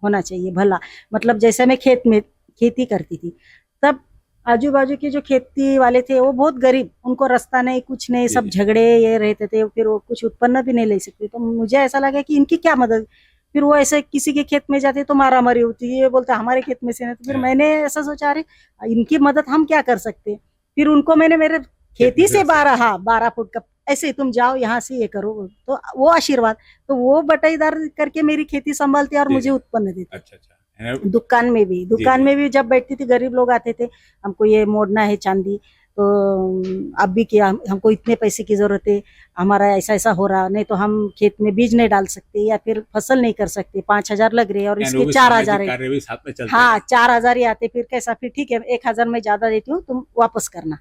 होना चाहिए भला। मतलब जैसे मैं खेत में खेती करती थी, तब आजू बाजू के जो खेती वाले थे वो बहुत गरीब, उनको रास्ता नहीं, कुछ नहीं, सब झगड़े ये रहते थे, फिर वो कुछ उत्पन्न भी नहीं ले सकते। तो मुझे ऐसा लगा कि इनकी क्या मदद। फिर वो ऐसे किसी के खेत में जाते तो मारामारी होती, ये बोलते हमारे खेत में से नहीं। तो फिर मैंने ऐसा सोचा, अरे इनकी मदद हम क्या कर सकते। फिर उनको मैंने मेरे खेती से 12 फुट का ऐसे तुम जाओ यहाँ से ये करो, तो वो आशीर्वाद, तो वो बटाईदार करके मेरी खेती संभालती और मुझे उत्पन्न देती। अच्छा। दुकान में भी जब बैठती थी, गरीब लोग आते थे, हमको ये मोड़ना है चांदी, तो अब भी क्या, हमको इतने पैसे की जरूरत है, हमारा ऐसा ऐसा हो रहा, नहीं तो हम खेत में बीज नहीं डाल सकते या फिर फसल नहीं कर सकते, 5,000 लग रहे हैं और इसके 4,000 है। हाँ, 4,000 ही आते, फिर कैसा, फिर ठीक है 1,000 मैं ज्यादा देती हूँ, तुम वापस करना।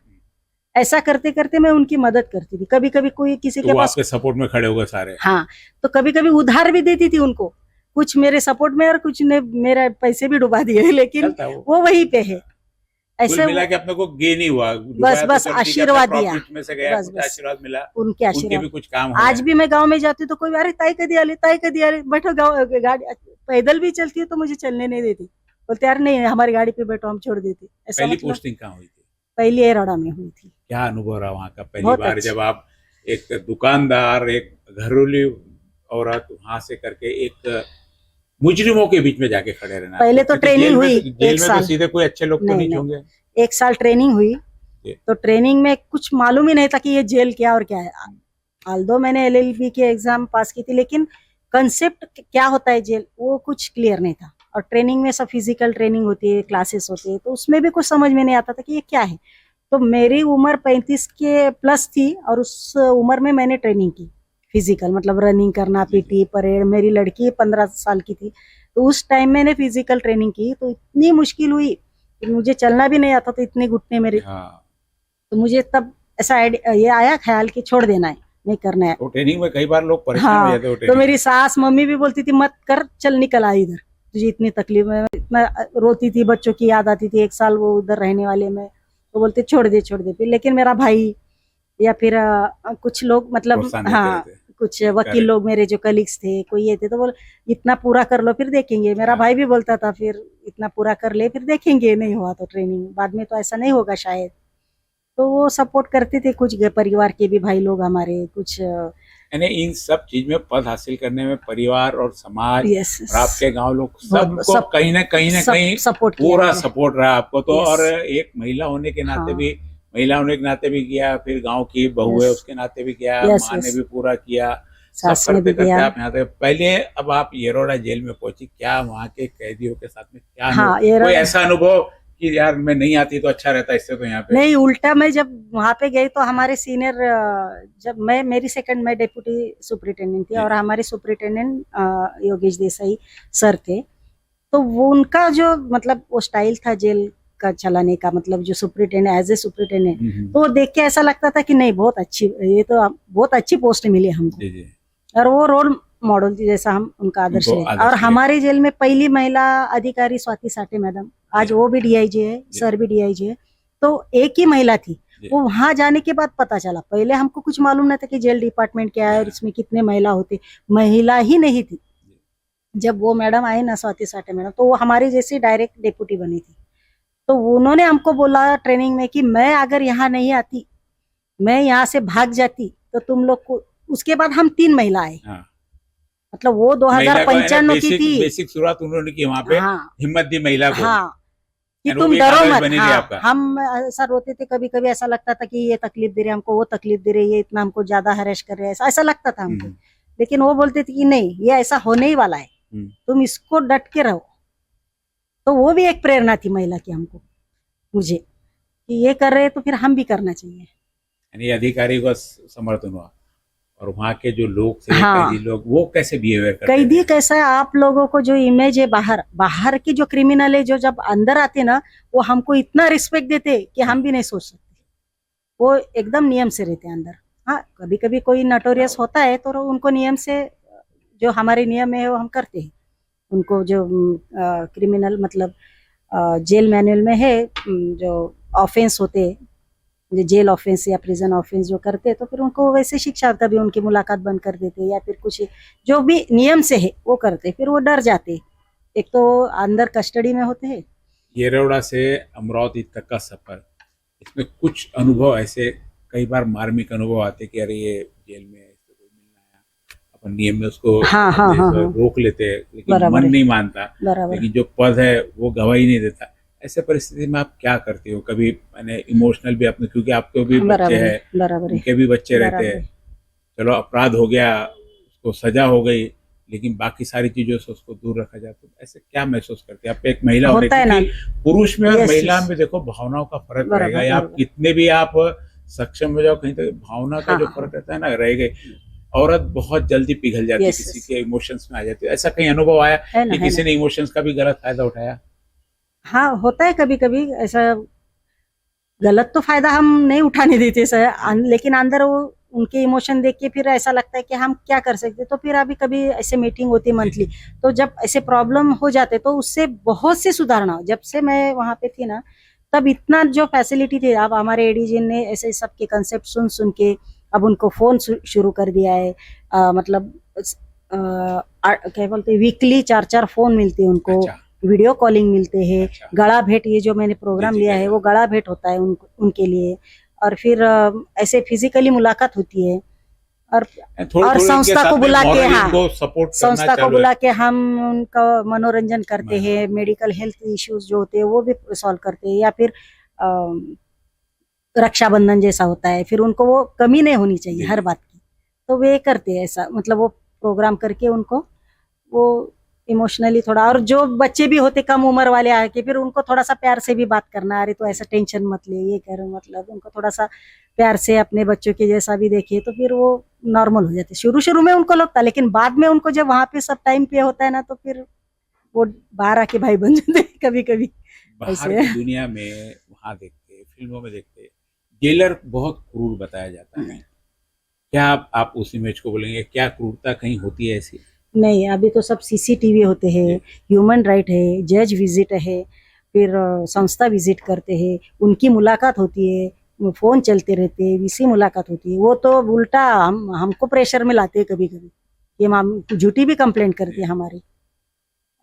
ऐसा करते करते मैं उनकी मदद करती थी। कभी कभी कोई किसी के पास आपके सपोर्ट में खड़े हो गए सारे। हाँ, तो कभी कभी उधार भी देती थी उनको, कुछ मेरे सपोर्ट में और कुछ ने मेरे पैसे भी डुबा दिए, लेकिन वो वहीं पे है। ऐसे मिला कि अपने को गेन ही हुआ, बस आशीर्वाद दिया, बस आशीर्वाद मिला, उनके आशीर्वाद भी कुछ काम। आज भी मैं गांव में जाती तो कोई, अरे ताई कदी आले बैठो, गाड़ी पैदल भी चलती है तो मुझे चलने नहीं देती, बोलते यार नहीं हमारी गाड़ी पे बैठो, हम छोड़ देते। ऐसा पहली पोस्टिंग कहाँ हुई थी? पहली एरोड़ा में हुई थी। क्या अनुभव रहा वहाँ का पहली बार जब आप एक दुकानदार, एक घरेलू औरत, वहां से करके एक मुजरिमों के बीच में जाके खड़े रहना? पहले तो ट्रेनिंग हुई, जेल में तो सीधे कोई अच्छे लोग तो नहीं होंगे। 1 साल ट्रेनिंग हुई, तो ट्रेनिंग में कुछ मालूम ही नहीं था कि ये जेल क्या और क्या है। आल्दो मैंने एलएलबी के एग्जाम पास की थी, लेकिन कंसेप्ट क्या होता है जेल वो कुछ क्लियर नहीं था। और ट्रेनिंग में सब फिजिकल ट्रेनिंग होती है, क्लासेस होती है, तो उसमें भी कुछ समझ में नहीं आता था कि ये क्या है। तो मेरी उम्र 35 के प्लस थी और उस उम्र में मैंने ट्रेनिंग की फिजिकल, मतलब रनिंग करना, पीटी, परेड। मेरी लड़की 15 साल की थी, तो उस टाइम मैंने फिजिकल ट्रेनिंग की, तो इतनी मुश्किल हुई कि मुझे चलना भी नहीं आता था, इतने घुटने मेरे। तो मुझे तब ऐसा ये आया ख्याल कि छोड़ देना है, नहीं करना है। तो ट्रेनिंग में कई बार लोग परेशान हो जाते हैं। तो मेरी सास मम्मी भी बोलती थी मत कर, चल निकल आ इधर, तुझे इतनी तकलीफ है। इतना रोती थी, बच्चों की याद आती थी, 1 साल वो उधर रहने वाले में, तो बोलते छोड़ दे फिर। लेकिन मेरा भाई या फिर कुछ लोग मतलब प्रोत्साहन देते हाँ रहते। कुछ करेक्ट। वकील लोग मेरे जो कलीग्स थे कोई ये थे तो बोल इतना पूरा कर लो फिर देखेंगे। मेरा हाँ। भाई भी बोलता था फिर इतना पूरा कर ले फिर देखेंगे, नहीं हुआ तो ट्रेनिंग बाद में तो ऐसा नहीं होगा शायद। तो वो सपोर्ट करते थे कुछ परिवार के भी भाई लोग हमारे कुछ। यानी इन सब चीज में पद हासिल करने में परिवार और समाज यस और आपके गांव लोग बहुत सबको सब कहीं ना कहीं सपोर्ट किया पूरा मुझे। सपोर्ट रहा आपको तो। Yes. और एक महिला होने के नाते हाँ। भी, महिला होने के नाते भी किया, फिर गांव की बहू है Yes. उसके नाते भी किया, Yes, माँ ने yes. भी पूरा किया, सब सास ने करते भी करते किया। आप यहाँ तक पहले। अब आप येरोड़ा जेल में पहुंची, क्या वहाँ के कैदियों के साथ में क्या हाँ, कोई येरोड़ा- ऐसा अनुभव कि यार मैं नहीं आती तो अच्छा रहता इससे तो यहाँ पे? नहीं उल्टा, मैं जब वहां पे गई तो हमारे सीनियर जब मेरी सेकंड में डिप्टी सुपरिटेंडेंट थी जी। और हमारे सुपरिटेंडेंट योगेश देसाई सर थे। तो वो उनका जो मतलब वो स्टाइल था जेल का चलाने का, मतलब जो सुपरिटेंडेंट एज ए सुपरिटेंडेंट, तो वो देख के ऐसा लगता था कि नहीं बहुत अच्छी, ये तो बहुत अच्छी पोस्ट मिली हमको। जी जी। और वो रोल मॉडल थी जैसा हम उनका आदर्श उनको ले। आदर्श और ले। हमारे जेल में पहली महिला अधिकारी स्वाति साठे मैडम, आज जी। वो भी डीआईजी है, जी। सर भी डीआईजी है। तो एक ही महिला थी। जी। वो वहां जाने के बाद पता चला, पहले हमको कुछ मालूम नहीं था कि जेल डिपार्टमेंट क्या है और इसमें कितने महिला होती, महिला ही नहीं थी। जब वो मैडम आई ना स्वाति साठे मैडम, तो वो हमारी जैसी डायरेक्ट डेप्यूटी बनी थी। तो उन्होंने हमको बोला ट्रेनिंग में कि मैं अगर यहाँ नहीं आती, मैं यहाँ से भाग जाती तो तुम लोग को। उसके बाद हम 3 महिला आए, हाँ। मतलब वो महिला को 2095 की थी। बेसिक शुरुआत उन्होंने की वहाँ पे। हाँ हिम्मत दी महिला को। हाँ कि And वो तुम भी एक डरो आदर्श मत। बनी थी हाँ, आपका। हम ऐसा रोते थे कभी कभी, ऐसा लगता था कि ये तकलीफ दे रहे हैं हमको, वो तकलीफ दे रहे हैं, ये इतना हमको ज्यादा हरेश कर रहे हैं, ऐसा लगता था हमको। लेकिन वो बोलते थे कि नहीं, ये ऐसा होने ही वाला है, तुम इसको डट के रहो। तो वो भी एक प्रेरणा थी महिला की हमको, मुझे, कि ये कर रहे हैं तो फिर हम भी करना चाहिए। यानी अधिकारी को समर्थन हुआ। और वहाँ के जो लोग थे, हाँ। कैदी लोग, वो कैसे बिहेवियर करते कैदी थे? कैसा है, आप लोगों को जो इमेज है बाहर के जो क्रिमिनल है, जो जब अंदर आते ना, वो हमको इतना रिस्पेक्ट देते कि हम भी नहीं सोच सकते। वो एकदम नियम से रहते हैं अंदर। हाँ कभी कभी कोई नटोरियस होता है तो उनको नियम से, जो हमारे नियम है वो हम करते हैं। उनको जो क्रिमिनल मतलब जेल मैनुअल में है, जो ऑफेंस होते हैं, जो जेल ऑफेंस या प्रिजन ऑफेंस जो करते हैं, तो फिर उनको वैसे शिक्षा, कभी उनकी मुलाकात बंद कर देते या फिर कुछ जो भी नियम से है वो करते, फिर वो डर जाते। एक तो अंदर कस्टडी में होते हैं। येरवड़ा से अमरावती तक का सफर, इसमें कुछ अनुभव ऐसे कई बार मार्मिक अनुभव आते कि अरे ये जेल में इसको कोई मिलना है, अपन नियम में उसको हाँ, रोक लेते हैं, लेकिन बराबर मन है। नहीं मानता, बराबर। लेकिन जो पद है वो गवाही नहीं देता। ऐसे परिस्थिति में आप क्या करते हो? कभी मैंने इमोशनल भी अपने, क्योंकि आपके भी बच्चे हैं, बराबर है। उनके भी बच्चे रहते बराबर हैं। है। चलो अपराध हो गया, उसको सजा हो गई, लेकिन बाकी सारी चीजों से उसको दूर रखा जाए, तो ऐसे क्या महसूस करते हैं आप एक महिला होने होता है ना। की? पुरुष में और Yes, महिला yes. में देखो भावनाओं का फर्क बराबर, रहेगा, या आप बराबर। कितने भी आप सक्षम हो जाओ, कहीं तक भावना का जो हाँ। फर्क रहता है ना, रहेगा। औरत बहुत जल्दी पिघल जाती है, Yes, किसी yes. के इमोशंस में आ जाती है। ऐसा कहीं अनुभव आया है ना, कि है किसी ना। ने इमोशंस का भी गलत फायदा उठाया? हाँ होता है कभी कभी ऐसा। गलत तो फायदा हम नहीं उठाने देते सर, लेकिन अंदर वो उनके इमोशन देख के फिर ऐसा लगता है कि हम क्या कर सकते। तो फिर अभी कभी ऐसे मीटिंग होती है मंथली, तो जब ऐसे प्रॉब्लम हो जाते तो उससे बहुत से सुधारना। जब से मैं वहां पे थी ना, तब इतना जो फैसिलिटी थी, अब हमारे एडीजी ने ऐसे सबके कंसेप्ट सुन के अब उनको फोन शुरू कर दिया है। मतलब क्या बोलते, वीकली 4 फोन मिलते हैं उनको। अच्छा। वीडियो कॉलिंग मिलते हैं। अच्छा। गला भेंट, ये जो मैंने प्रोग्राम जी, लिया है वो गला भेंट होता है उनके लिए। और फिर ऐसे फिजिकली मुलाकात होती है। और संस्था को बुला के, हाँ, संस्था को बुला के हम उनका मनोरंजन करते हैं। मेडिकल हेल्थ इश्यूज जो होते हैं वो भी सॉल्व करते हैं। या फिर रक्षाबंधन जैसा होता है, फिर उनको वो कमी नहीं होनी चाहिए हर बात की, तो वे करते हैं ऐसा। मतलब वो प्रोग्राम करके उनको वो इमोशनली थोड़ा, और जो बच्चे भी होते कम उम्र वाले आके, फिर उनको थोड़ा सा प्यार से भी बात करना, अरे तो ऐसा टेंशन मत ले, ये करो, मतलब उनको थोड़ा सा प्यार से अपने बच्चों के जैसा भी देखिए, तो फिर वो नॉर्मल हो जाते। शुरू में उनको लगता, लेकिन बाद में उनको जब वहां पे सब टाइम पे होता है ना, तो फिर वो बाहर आके भाई बन जाते हैं कभी कभी। बाहर की दुनिया में वहां देखते, फिल्मों में देखते, जेलर बहुत क्रूर बताया जाता है। क्या आप उस इमेज को बोलेंगे? क्या क्रूरता कहीं होती है ऐसी? नहीं, अभी तो सब सीसीटीवी होते हैं, ह्यूमन राइट है, जज विजिट है, फिर संस्था विजिट करते हैं, उनकी मुलाकात होती है, फोन चलते रहते हैं, वीसी मुलाकात होती है। वो तो उल्टा हमको प्रेशर में लाते हैं कभी कभी, ये हम झूठी भी कंप्लेंट करते हैं हमारी,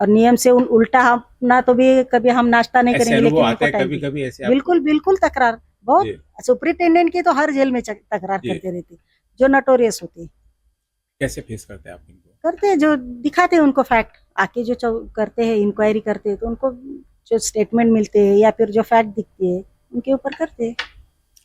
और नियम से उल्टा हम ना तो भी कभी हम नाश्ता नहीं करेंगे, लेकिन उनको टाइम कभी कभी ऐसे बिल्कुल बिल्कुल तकरार बहुत। सुपरिटेंडेंट की तो हर जेल में तकरार करते रहते, जो नटोरियस होते। कैसे फेस करते हैं आप इनको? करते हैं, जो दिखाते हैं उनको फैक्ट, आके जो करते हैं इंक्वायरी करते हैं, तो उनको जो स्टेटमेंट मिलते हैं या फिर जो फैक्ट दिखते हैं उनके ऊपर करते हैं।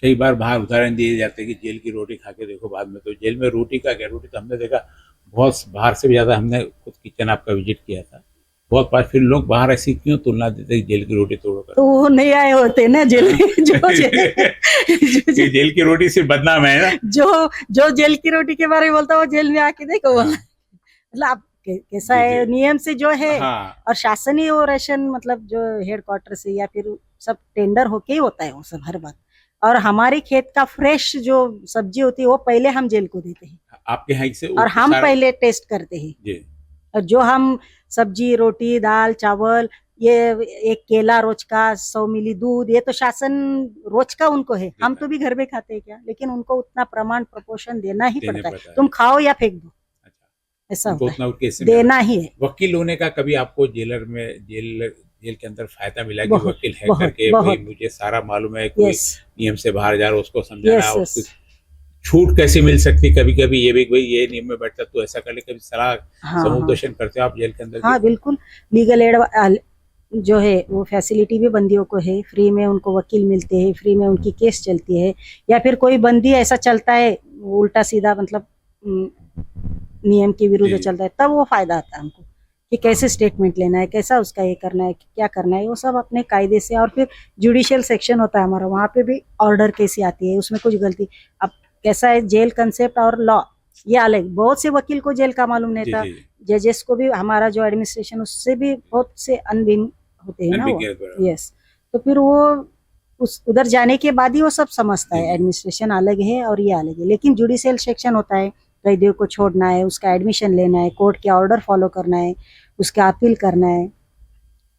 कई बार बाहर उदाहरण दिए जाते हैं कि जेल की रोटी खा के देखो, बाद में तो जेल में रोटी का क्या, रोटी तो हमने देखा बहुत बाहर से भी ज्यादा, हमने खुद किचन आपका विजिट किया था बहुत बार, फिर लोग बाहर ऐसी क्यों तुलना देते जेल की रोटी तोड़ो कर? तो वो नहीं आए होते ना जेल जो जेल की रोटी सिर्फ बदनाम है ना, जो जेल की रोटी के बारे में बोलता है वो जेल में आके देखो, मतलब कैसा है नियम से जो है। हाँ। और शासनीय वो राशन मतलब जो हेडक्वार्टर से या फिर सब टेंडर होके ही होता है वो सब हर बात। और हमारी खेत का फ्रेश जो सब्जी होती है वो पहले हम जेल को देते हैं, आपके यहाँ से, और हम पहले टेस्ट करते हैं जी। और जो हम सब्जी, रोटी, दाल, चावल, ये एक केला रोज का, 100 मिली दूध, ये तो शासन रोज का उनको है। हम तो भी घर में खाते हैं क्या, लेकिन उनको उतना प्रमाण प्रपोर्शन देना ही पड़ता है। तुम खाओ या फेंक दो, ऐसा होता है, देना ही है। वकील होने का कभी आपको जेलर में जेल के अंदर फायदा मिला कि वकील है करके भाई मुझे सारा मालूम है, कोई नियम से बाहर जा रहा है उसको समझाना, उसकी छूट कैसे मिल सकती? कभी कभी ये भी भाई ये नियम में बैठता तो ऐसा कर ले, कभी सलाह समुपदेशन करते हो आप जेल के अंदर? हाँ बिल्कुल, लीगल एड जो है वो फैसिलिटी भी बंदियों को है, फ्री में उनको वकील मिलते हैं, फ्री में उनकी केस चलती है। या फिर कोई बंदी ऐसा चलता है उल्टा सीधा, मतलब नियम के विरुद्ध चलता है, तब वो फायदा आता है हमको कि कैसे स्टेटमेंट लेना है, कैसा उसका ये करना है, क्या करना है, वो सब अपने कायदे से। और फिर जुडिशियल सेक्शन होता है हमारा, वहाँ पे भी ऑर्डर कैसी आती है, उसमें कुछ गलती। अब कैसा है, जेल कंसेप्ट और लॉ ये अलग, बहुत से वकील को जेल का मालूम नहीं था, जजेस को भी, हमारा जो एडमिनिस्ट्रेशन उससे भी बहुत से अनभिन्न होते हैं ना वो। यस, तो फिर वो उस उधर जाने के बाद ही वो सब समझता है, एडमिनिस्ट्रेशन अलग है और ये अलग है। लेकिन जुडिशियल सेक्शन होता है, कैदियों को छोड़ना है, उसका एडमिशन लेना है, कोर्ट के ऑर्डर फॉलो करना है, उसका अपील करना है,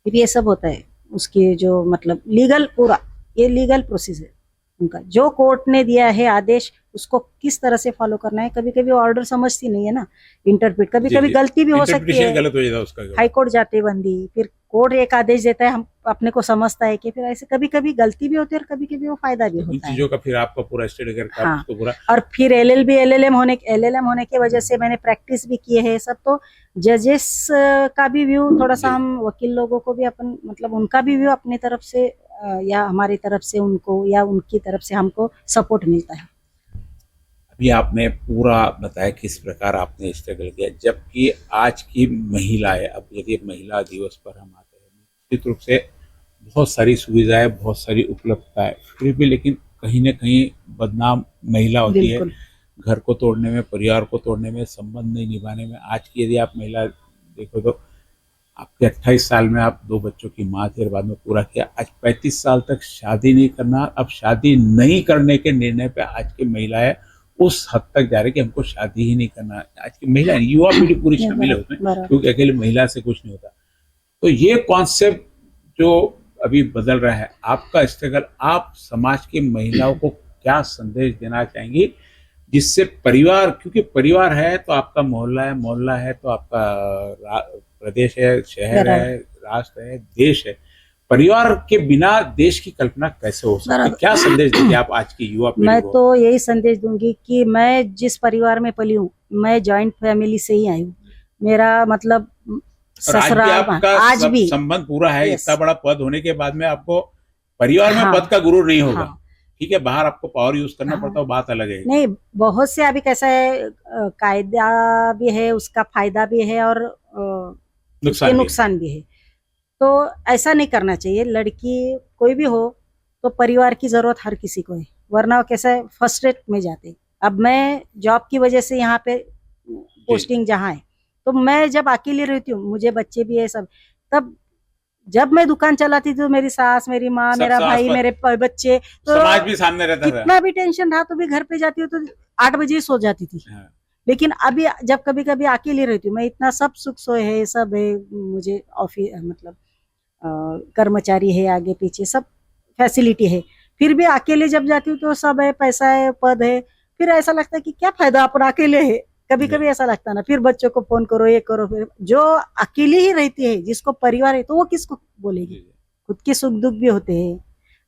फिर ये सब होता है। उसके जो मतलब लीगल, पूरा ये लीगल प्रोसीजर उनका, जो कोर्ट ने दिया है आदेश उसको किस तरह से फॉलो करना है। कभी कभी ऑर्डर समझती नहीं है ना, इंटरप्रेट, कभी कभी गलती भी हो सकती है, गलत हो जाता है उसका। हाई कोर्ट जाते बंदी, फिर कोर्ट एक आदेश देता है, हम अपने को समझता है कि फिर ऐसे कभी कभी गलती भी होती है और कभी कभी वो फायदा भी होता है चीजों का। फिर आपका पूरा स्टडी करके हाँ। उसको पूरा, और फिर एलएलएम होने की वजह से मैंने प्रैक्टिस भी किए है सब। तो जजेस का भी व्यू थोड़ा सा, हम वकील लोगों को भी अपन मतलब उनका भी व्यू अपनी तरफ से या हमारी तरफ से उनको या उनकी तरफ से हमको सपोर्ट मिलता है। अभी आपने पूरा बताया किस प्रकार आपने स्ट्रगल किया, जबकि आज की महिलाएं, अब यदि महिला दिवस पर हम आते हैं, निश्चित रूप से बहुत सारी सुविधाएं, बहुत सारी उपलब्धताएं, फिर भी लेकिन कहीं ना कहीं बदनाम महिला होती है, घर को तोड़ने में, परिवार को तोड़ने में, संबंध नहीं निभाने में। आज की यदि आप महिला देखो तो आपके 28 साल में आप 2 बच्चों की माँ थी और बाद में पूरा किया, आज 35 साल तक शादी नहीं करना, अब शादी नहीं करने के निर्णय पे आज की महिलाएं उस हद तक जा रही कि हमको शादी ही नहीं करना। आज की महिला, युवा पीढ़ी पूरी शामिल है उसमें, क्योंकि अकेले महिला से कुछ नहीं होता। तो ये कॉन्सेप्ट जो अभी बदल रहा है, आपका स्ट्रगल, आप समाज की महिलाओं को क्या संदेश देना चाहेंगी जिससे परिवार, क्योंकि परिवार है तो आपका मोहल्ला है तो आपका प्रदेश है, शहर है, राष्ट्र है, देश है, परिवार के बिना देश की कल्पना कैसे हो सकती है? क्या संदेश देंगे आप आज की युवा पीढ़ी को? मैं तो यही संदेश दूंगी कि मैं जिस परिवार में पली हूँ, मैं जॉइंट फैमिली से ही आई हूँ। मेरा मतलब ससुराल आज भी संबंध पूरा है। इतना बड़ा पद होने के बाद में आपको परिवार में पद का गुरूर नहीं होगा। ठीक है, बाहर आपको पावर यूज करना पड़ता है, बात अलग है। नहीं, बहुत से अभी कैसा है, कायदा भी है, उसका फायदा भी है और नुकसान भी है। तो ऐसा नहीं करना चाहिए। लड़की कोई भी हो तो परिवार की जरूरत हर किसी को है, वरना कैसा है फर्स्ट रेट में जाते। अब मैं जॉब की वजह से यहाँ पे पोस्टिंग जहाँ है, तो मैं जब अकेली रहती हूँ, मुझे बच्चे भी है सब, तब जब मैं दुकान चलाती थी तो मेरी सास, मेरी माँ, मेरा भाई, मेरे बच्चे, तो समाज भी सामने रहता था। कितना भी टेंशन रहा तो भी घर पे जाती हूँ तो 8 बजे सो जाती थी। लेकिन अभी जब कभी कभी अकेली रहती हूँ, मैं इतना सब सुख सोए है, सब है, मुझे ऑफिस मतलब कर्मचारी है, आगे पीछे सब फैसिलिटी है, फिर भी अकेले जब जाती हूँ तो सब है, पैसा है, पद है, फिर ऐसा लगता है कि क्या फायदा, अपन अकेले है। कभी कभी ऐसा लगता है ना, फिर बच्चों को फोन करो, ये करो, फिर जो अकेली ही रहती है, जिसको परिवार है, तो वो किसको बोलेगी। खुद के सुख दुख भी होते हैं।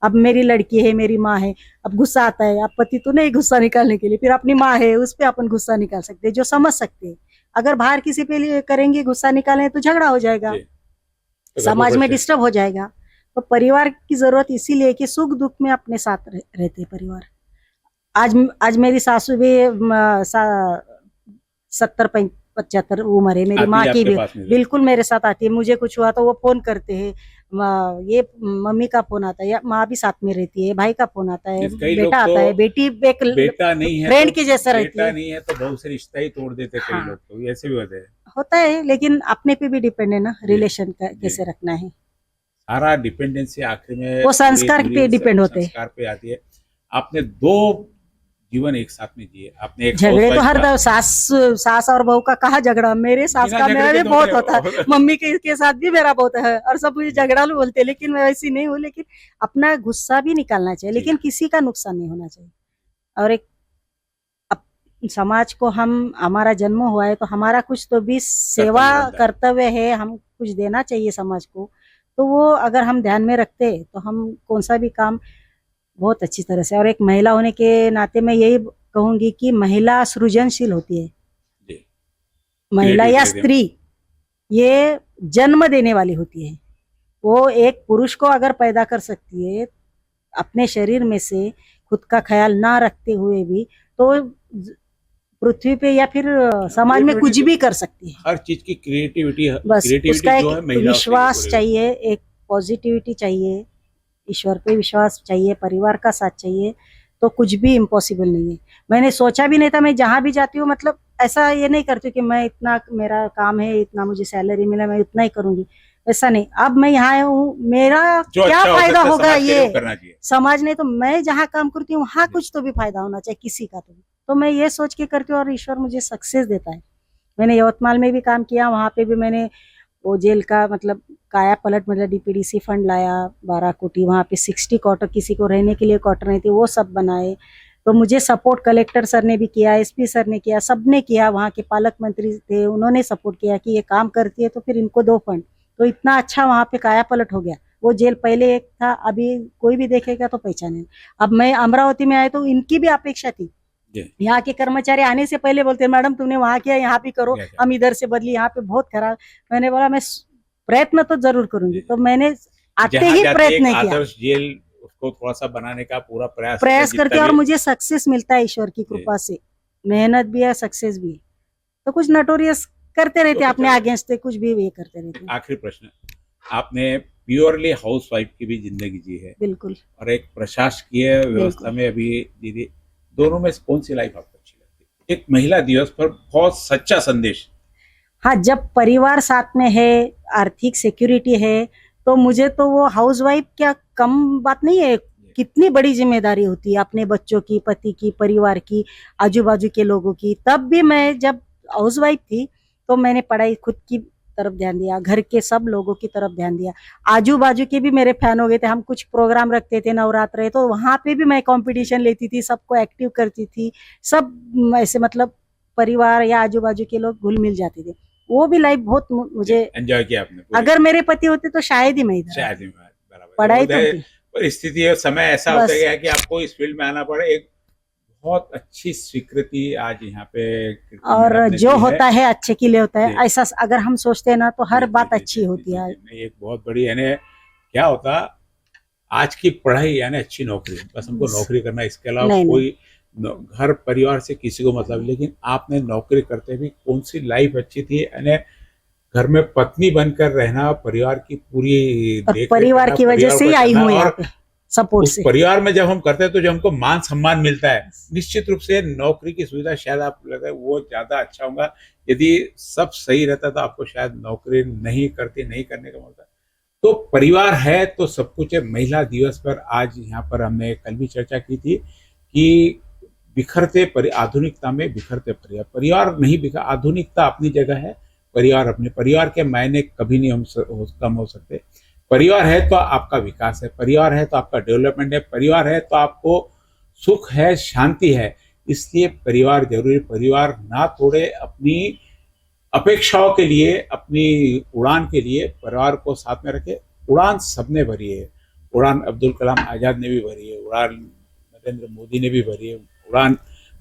अब मेरी लड़की है, मेरी माँ है, अब गुस्सा आता है, अब पति तो नहीं गुस्सा निकालने के लिए, फिर अपनी माँ है, उस पर अपन गुस्सा निकाल सकते हैं, जो समझ सकते हैं। अगर बाहर किसी पे लिए करेंगे, गुस्सा निकालें, तो झगड़ा हो जाएगा, समाज में डिस्टर्ब हो जाएगा। तो परिवार की जरूरत इसीलिए कि सुख दुख में अपने साथ रहते परिवार। आज मेरी सासू भी 70-75 उम्र है, मेरी माँ की भी बिल्कुल मेरे साथ आती है। मुझे कुछ हुआ तो वो फोन करते हैं, ये मम्मी का फोन आता है, या माँ भी साथ में रहती है, भाई का फोन आता है, बेटा आता है, बेटी एक बेटा नहीं है, फ्रेंड की जैसा रहती है। बेटा नहीं है तो बहुत से रिश्ता ही तोड़ देते कई लोग, तो ऐसे भी होता है। लेकिन अपने पे भी डिपेंड है ना, रिलेशन का कैसे रखना है। सारा डिपेंडेंसी आखिर में वो संस्कार पे डिपेंड होते हैं, संस्कार पे आती है। आपने 2 जीवन एक साथ में जिए, आपने एक झगड़े तो हर सास और बहू का कहा झगड़ा, मेरे सास का मेरा भी बहुत होता है, मम्मी के साथ भी मेरा बहुत है, और सब मुझे झगड़ालू बोलते हैं, लेकिन मैं वैसी नहीं हूँ। लेकिन अपना गुस्सा भी निकालना चाहिए, लेकिन किसी का नुकसान नहीं होना चाहिए। और एक समाज को हमारा जन्म हुआ है, तो हमारा कुछ तो भी सेवा कर्तव्य है, हम कुछ देना चाहिए समाज को। तो वो अगर हम ध्यान में रखते तो हम कौन सा भी काम बहुत अच्छी तरह से। और एक महिला होने के नाते मैं यही कहूंगी कि महिला सृजनशील होती है। महिला या स्त्री ये जन्म देने वाली होती है। वो एक पुरुष को अगर पैदा कर सकती है अपने शरीर में से, खुद का ख्याल ना रखते हुए भी, तो पृथ्वी पे या फिर समाज में कुछ भी कर सकती है। हर चीज की क्रिएटिविटी, बस उसका एक विश्वास चाहिए, एक पॉजिटिविटी चाहिए, ईश्वर पे विश्वास चाहिए, परिवार का साथ चाहिए, तो कुछ भी इम्पॉसिबल नहीं है। मैंने सोचा भी नहीं था, मैं जहाँ भी जाती हूँ मतलब ऐसा ये नहीं करती कि मैं इतना मेरा काम है, इतना मुझे सैलरी मिला, मैं उतना ही करूंगी, ऐसा नहीं। अब मैं यहाँ हूँ, मेरा क्या फायदा होगा ये समाज ने, तो मैं जहाँ काम करती हूँ वहाँ कुछ तो भी फायदा होना चाहिए किसी का, तो मैं ये सोच के करती हूँ और ईश्वर मुझे सक्सेस देता है। मैंने यवतमाल में भी काम किया, वहाँ पे भी मैंने वो जेल का मतलब काया पलट, मतलब डीपीडीसी फंड लाया 12 कोटी, वहाँ पे 60 क्वार्टर, किसी को रहने के लिए क्वार्टर नहीं थे, वो सब बनाए। तो मुझे सपोर्ट कलेक्टर सर ने भी किया, एसपी सर ने किया, सबने किया, वहाँ के पालक मंत्री थे, उन्होंने सपोर्ट किया कि ये काम करती है तो फिर इनको दो फंड। तो इतना अच्छा वहाँ पे काया पलट हो गया। वो जेल पहले एक था, अभी कोई भी देखेगा तो पहचाने। अब मैं अमरावती में आए तो इनकी भी अपेक्षा थी, यहाँ के कर्मचारी आने से पहले बोलते मैडम तुमने वहाँ किया, यहाँ भी करो, हम इधर से बदली, यहाँ पे बहुत खराब। मैंने बोला मैं प्रयत्न तो जरूर करूंगी, तो मैंने आते ही प्रयत्न किया, जेल उसको थोड़ा सा बनाने का पूरा प्रयास करके, और मुझे सक्सेस मिलता है ईश्वर की कृपा से। मेहनत भी है, सक्सेस भी है। तो कुछ नोटोरियस करते रहते अपने अगेंस्ट, कुछ भी ये करते रहते। आखिरी प्रश्न, आपने प्योरली हाउसवाइफ की भी जिंदगी जी है, बिल्कुल, और एक प्रशासकीय व्यवस्था में अभी दीदी, दोनों में कौन सी लाइफ आपको अच्छी लगती है? एक महिला दिवस पर बहुत सच्चा संदेश। हाँ, जब परिवार साथ में है, आर्थिक सिक्योरिटी है, तो मुझे तो वो हाउसवाइफ क्या कम बात नहीं है। कितनी बड़ी जिम्मेदारी होती है अपने बच्चों की, पति की, परिवार की, आजू बाजू के लोगों की। तब भी मैं जब हाउसवाइफ थी तो मैंने पढ़ाई खुद की तरफ ध्यान दिया, घर के सब लोगों की तरफ ध्यान दिया। आजू बाजू के भी मेरे फैन हो गए थे। हम कुछ प्रोग्राम रखते थे, नवरात्र, तो वहां पे भी मैं कंपटीशन लेती थी, सबको एक्टिव करती थी। सब ऐसे मतलब परिवार या आजू बाजू के लोग घुल मिल जाते थे। वो भी लाइफ बहुत मुझे एंजॉय किया आपने। अगर मेरे पति होते तो शायद ही मैं इधर, पढ़ाई तो परिस्थिति और समय ऐसा होता है कि आपको इस फील्ड में आना पड़े। एक बहुत अच्छी स्वीकृति आज यहाँ पे, और जो होता है अच्छे के लिए होता है, ऐसा अगर हम सोचते हैं ना तो हर बात अच्छी होती है। एक बहुत बड़ी यानी क्या होता आज की पढ़ाई यानी अच्छी नौकरी, बस हमको नौकरी करना, इसके अलावा कोई घर परिवार से किसी को मतलब। लेकिन आपने नौकरी करते भी कौन सी लाइफ अच्छी थी, यानी घर में पत्नी बनकर रहना, परिवार की पूरी परिवार की वजह से ही आई हूँ यहाँ पे, सपोर्ट से। परिवार में जब हम करते हैं तो जो हमको मान सम्मान मिलता है, निश्चित रूप से नौकरी की सुविधा शायद आप लगा है वो ज्यादा अच्छा होगा। यदि सब सही रहता तो आपको शायद नौकरी नहीं करने का मौका। तो परिवार है तो सब कुछ है। महिला दिवस पर आज यहाँ पर हमने कल भी चर्चा की थी कि बिखरते आधुनिकता में बिखरते परिवार नहीं बिखर, आधुनिकता अपनी जगह है, परिवार अपने, परिवार के मायने कभी नहीं कम हो सकते। परिवार है तो आपका विकास है, परिवार है तो आपका डेवलपमेंट है, परिवार है तो आपको सुख है, शांति है। इसलिए परिवार जरूरी, परिवार ना तोड़े, अपनी अपेक्षाओं के लिए, अपनी उड़ान के लिए परिवार को साथ में रखे। उड़ान सबने भरी है, उड़ान अब्दुल कलाम आज़ाद ने भी भरी है, उड़ान नरेंद्र मोदी ने भी भरी है, उड़ान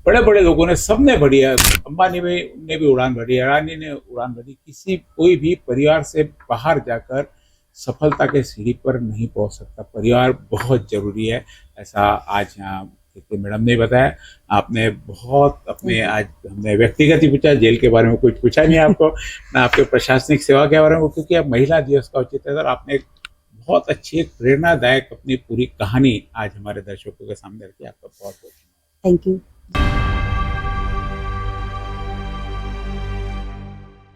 बड़े बड़े लोगों ने सबने भरी है, अंबानी ने भी उड़ान भरी है, अडानी ने उड़ान भरी। कोई भी परिवार से बाहर जाकर सफलता के सीढ़ी पर नहीं पहुंच सकता। परिवार बहुत जरूरी है, ऐसा आज यहाँ कीर्ति मैडम ने बताया। आपने बहुत अपने, आज हमने व्यक्तिगत ही पूछा, जेल के बारे में कुछ पूछा नहीं आपको, ना आपके प्रशासनिक सेवा के बारे में, क्योंकि अब महिला दिवस का औचित्य है सर। आपने एक बहुत अच्छी, एक प्रेरणादायक अपनी पूरी कहानी आज हमारे दर्शकों के सामने रखी। आपका बहुत बहुत थैंक यू।